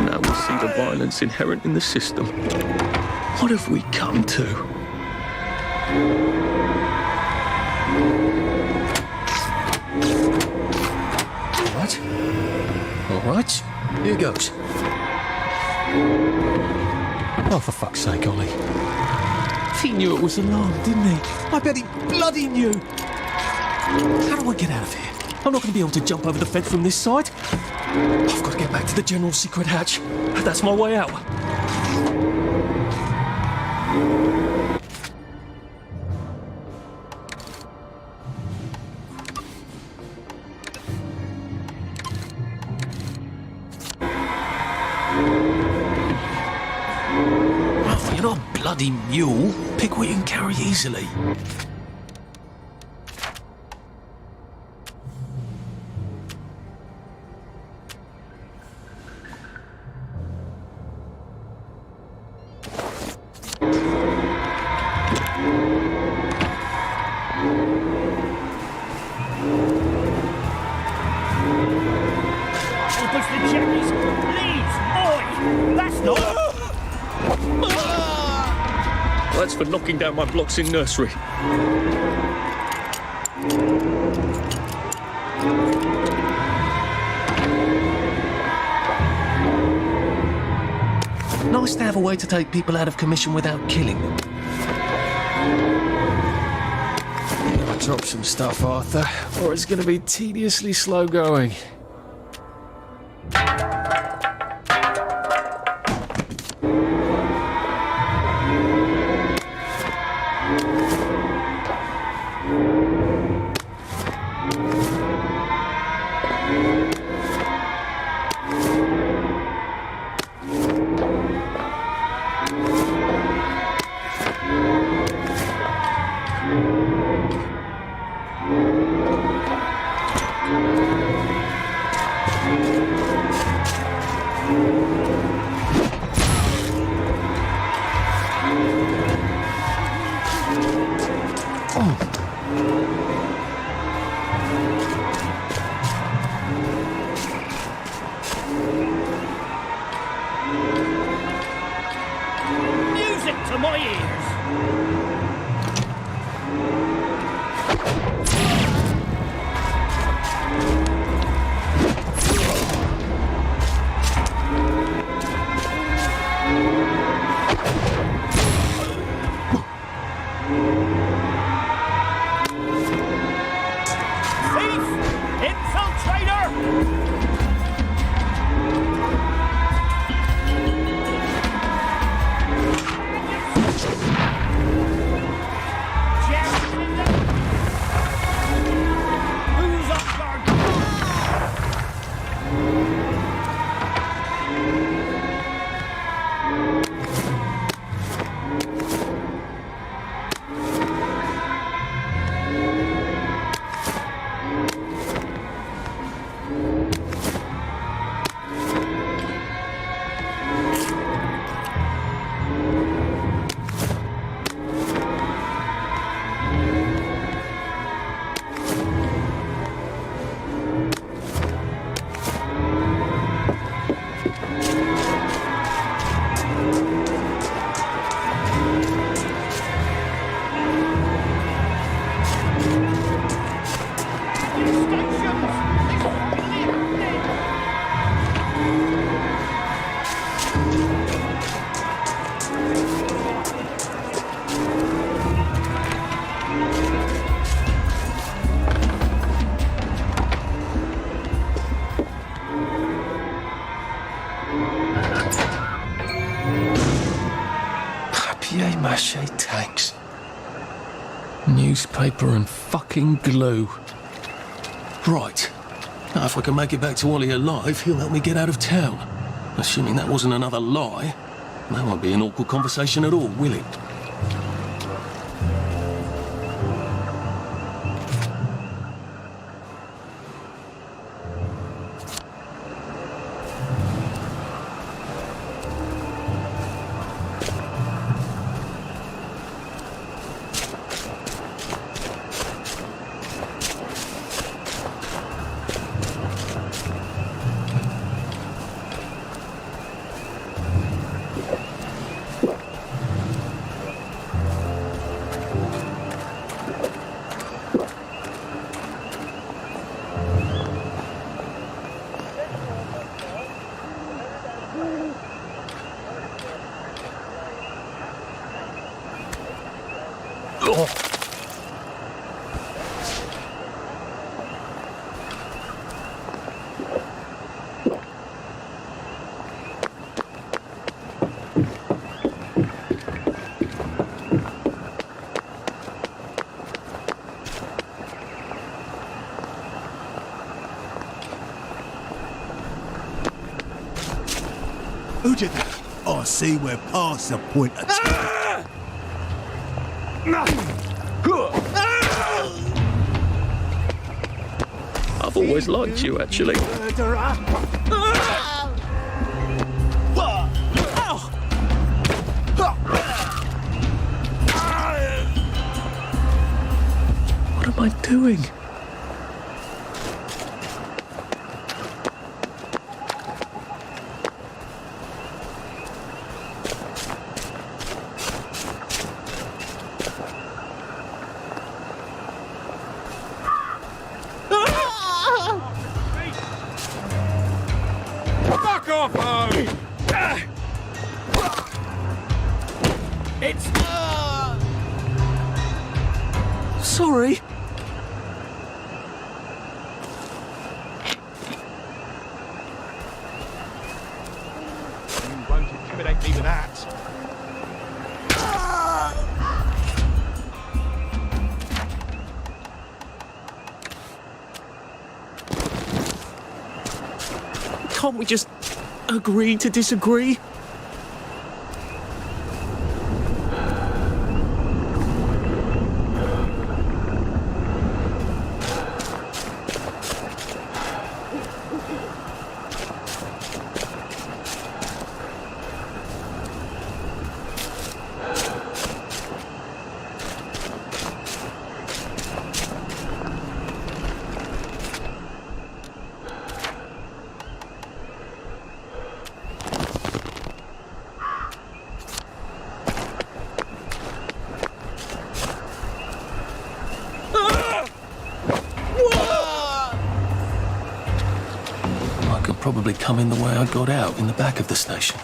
Now we see the violence inherent in the system. What have we come to? All right, here goes. Oh, for fuck's sake, Ollie. He knew it was alarmed, didn't he? I bet he bloody knew. How do I get out of here? I'm not going to be able to jump over the fence from this side. I've got to get back to the general secret hatch. That's my way out. Oh, you're not a bloody mule. Pick what you can carry easily.
Opens the cherries! Leaves! Oi! That's not...
That's for knocking down my blocks in nursery. Nice to have a way to take people out of commission without killing them. I'll drop some stuff, Arthur, or it's going to be tediously slow going. Pache tanks. Newspaper and fucking glue. Right. Now, if I can make it back to Ollie alive, he'll help me get out of town. Assuming that wasn't another lie, that won't be an awkward conversation at all, will it?
Who did that? I see we're past the point of
I've always liked you, actually. What am I doing?
Fuck off, Home! It's...
Sorry.
You won't intimidate me with that.
Can't we just agree to disagree? I could probably come in the way I got out, in the back of the station.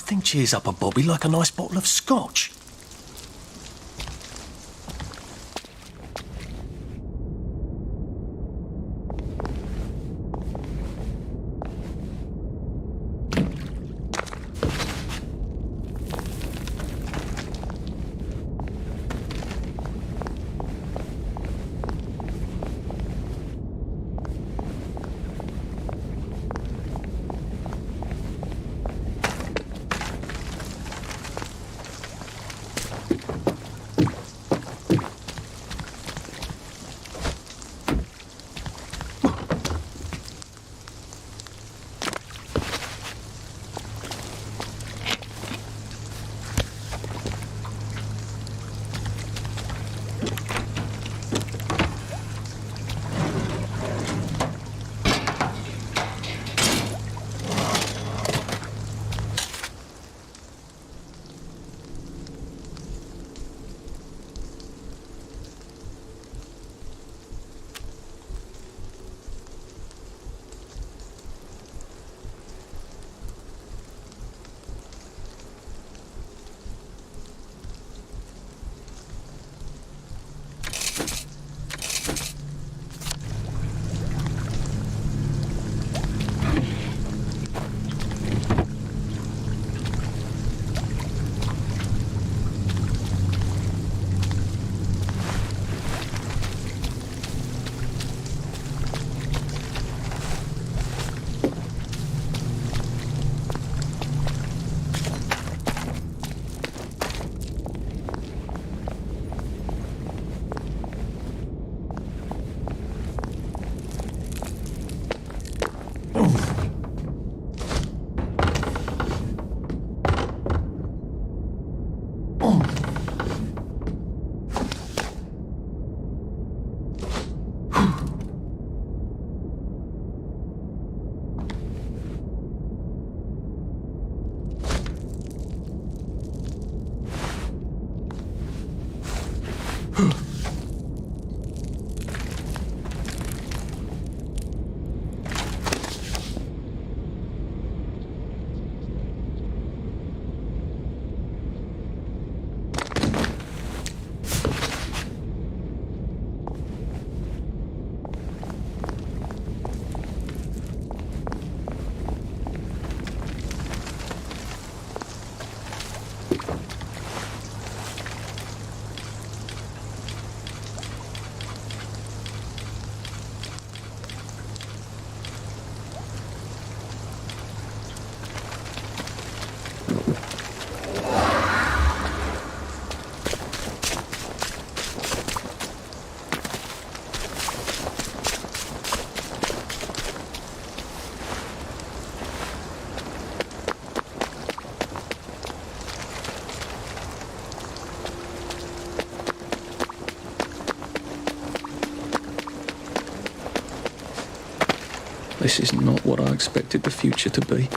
Nothing cheers up a bobby like a nice bottle of scotch. This is not what I expected the future to be.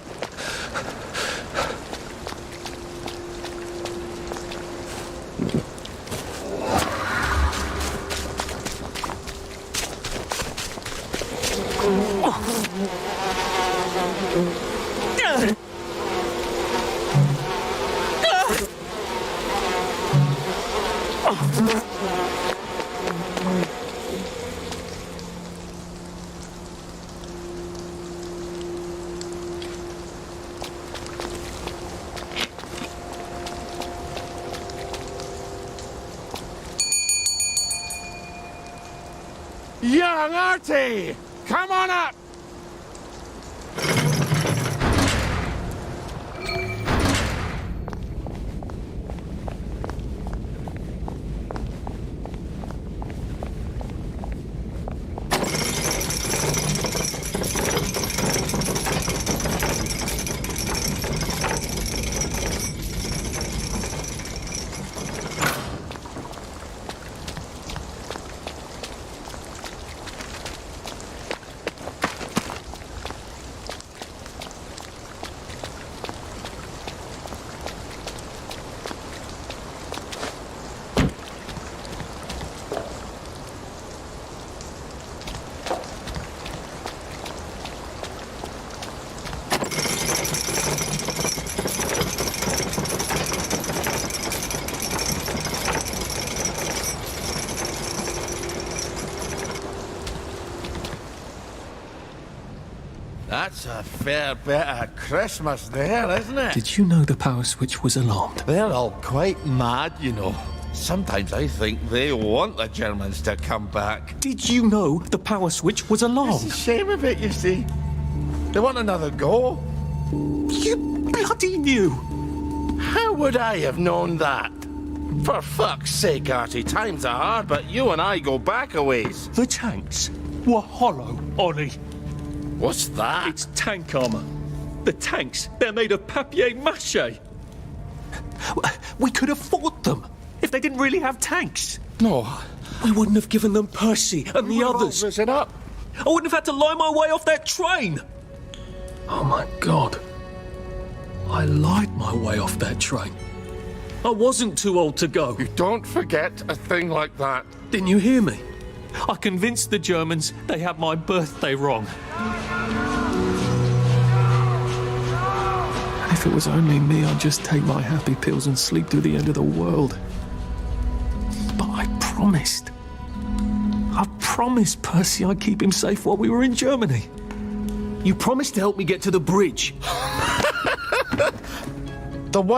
Young Artie! Come on up!
That's a fair bit of Christmas there, isn't it?
Did you know the power switch was alarmed?
They're all quite mad, you know. Sometimes I think they want the Germans to come back.
Did you know the power switch was alarmed?
It's a shame of it, you see. They want another go.
You bloody knew!
How would I have known that? For fuck's sake, Artie, times are hard, but you and I go back a ways.
The tanks were hollow, Ollie.
What's that?
It's tank armour. The tanks, they're made of papier-mâché. We could have fought them if they didn't really have tanks.
No.
We wouldn't have given them Percy and the others.
Risen up.
I wouldn't have had to lie my way off that train.
Oh my God. I lied my way off that train.
I wasn't too old to go.
You don't forget a thing like that.
Didn't you hear me?
I convinced the Germans they had my birthday wrong.
If it was only me, I'd just take my happy pills and sleep through the end of the world. But I promised. I promised Percy I'd keep him safe while we were in Germany. You promised to help me get to the bridge.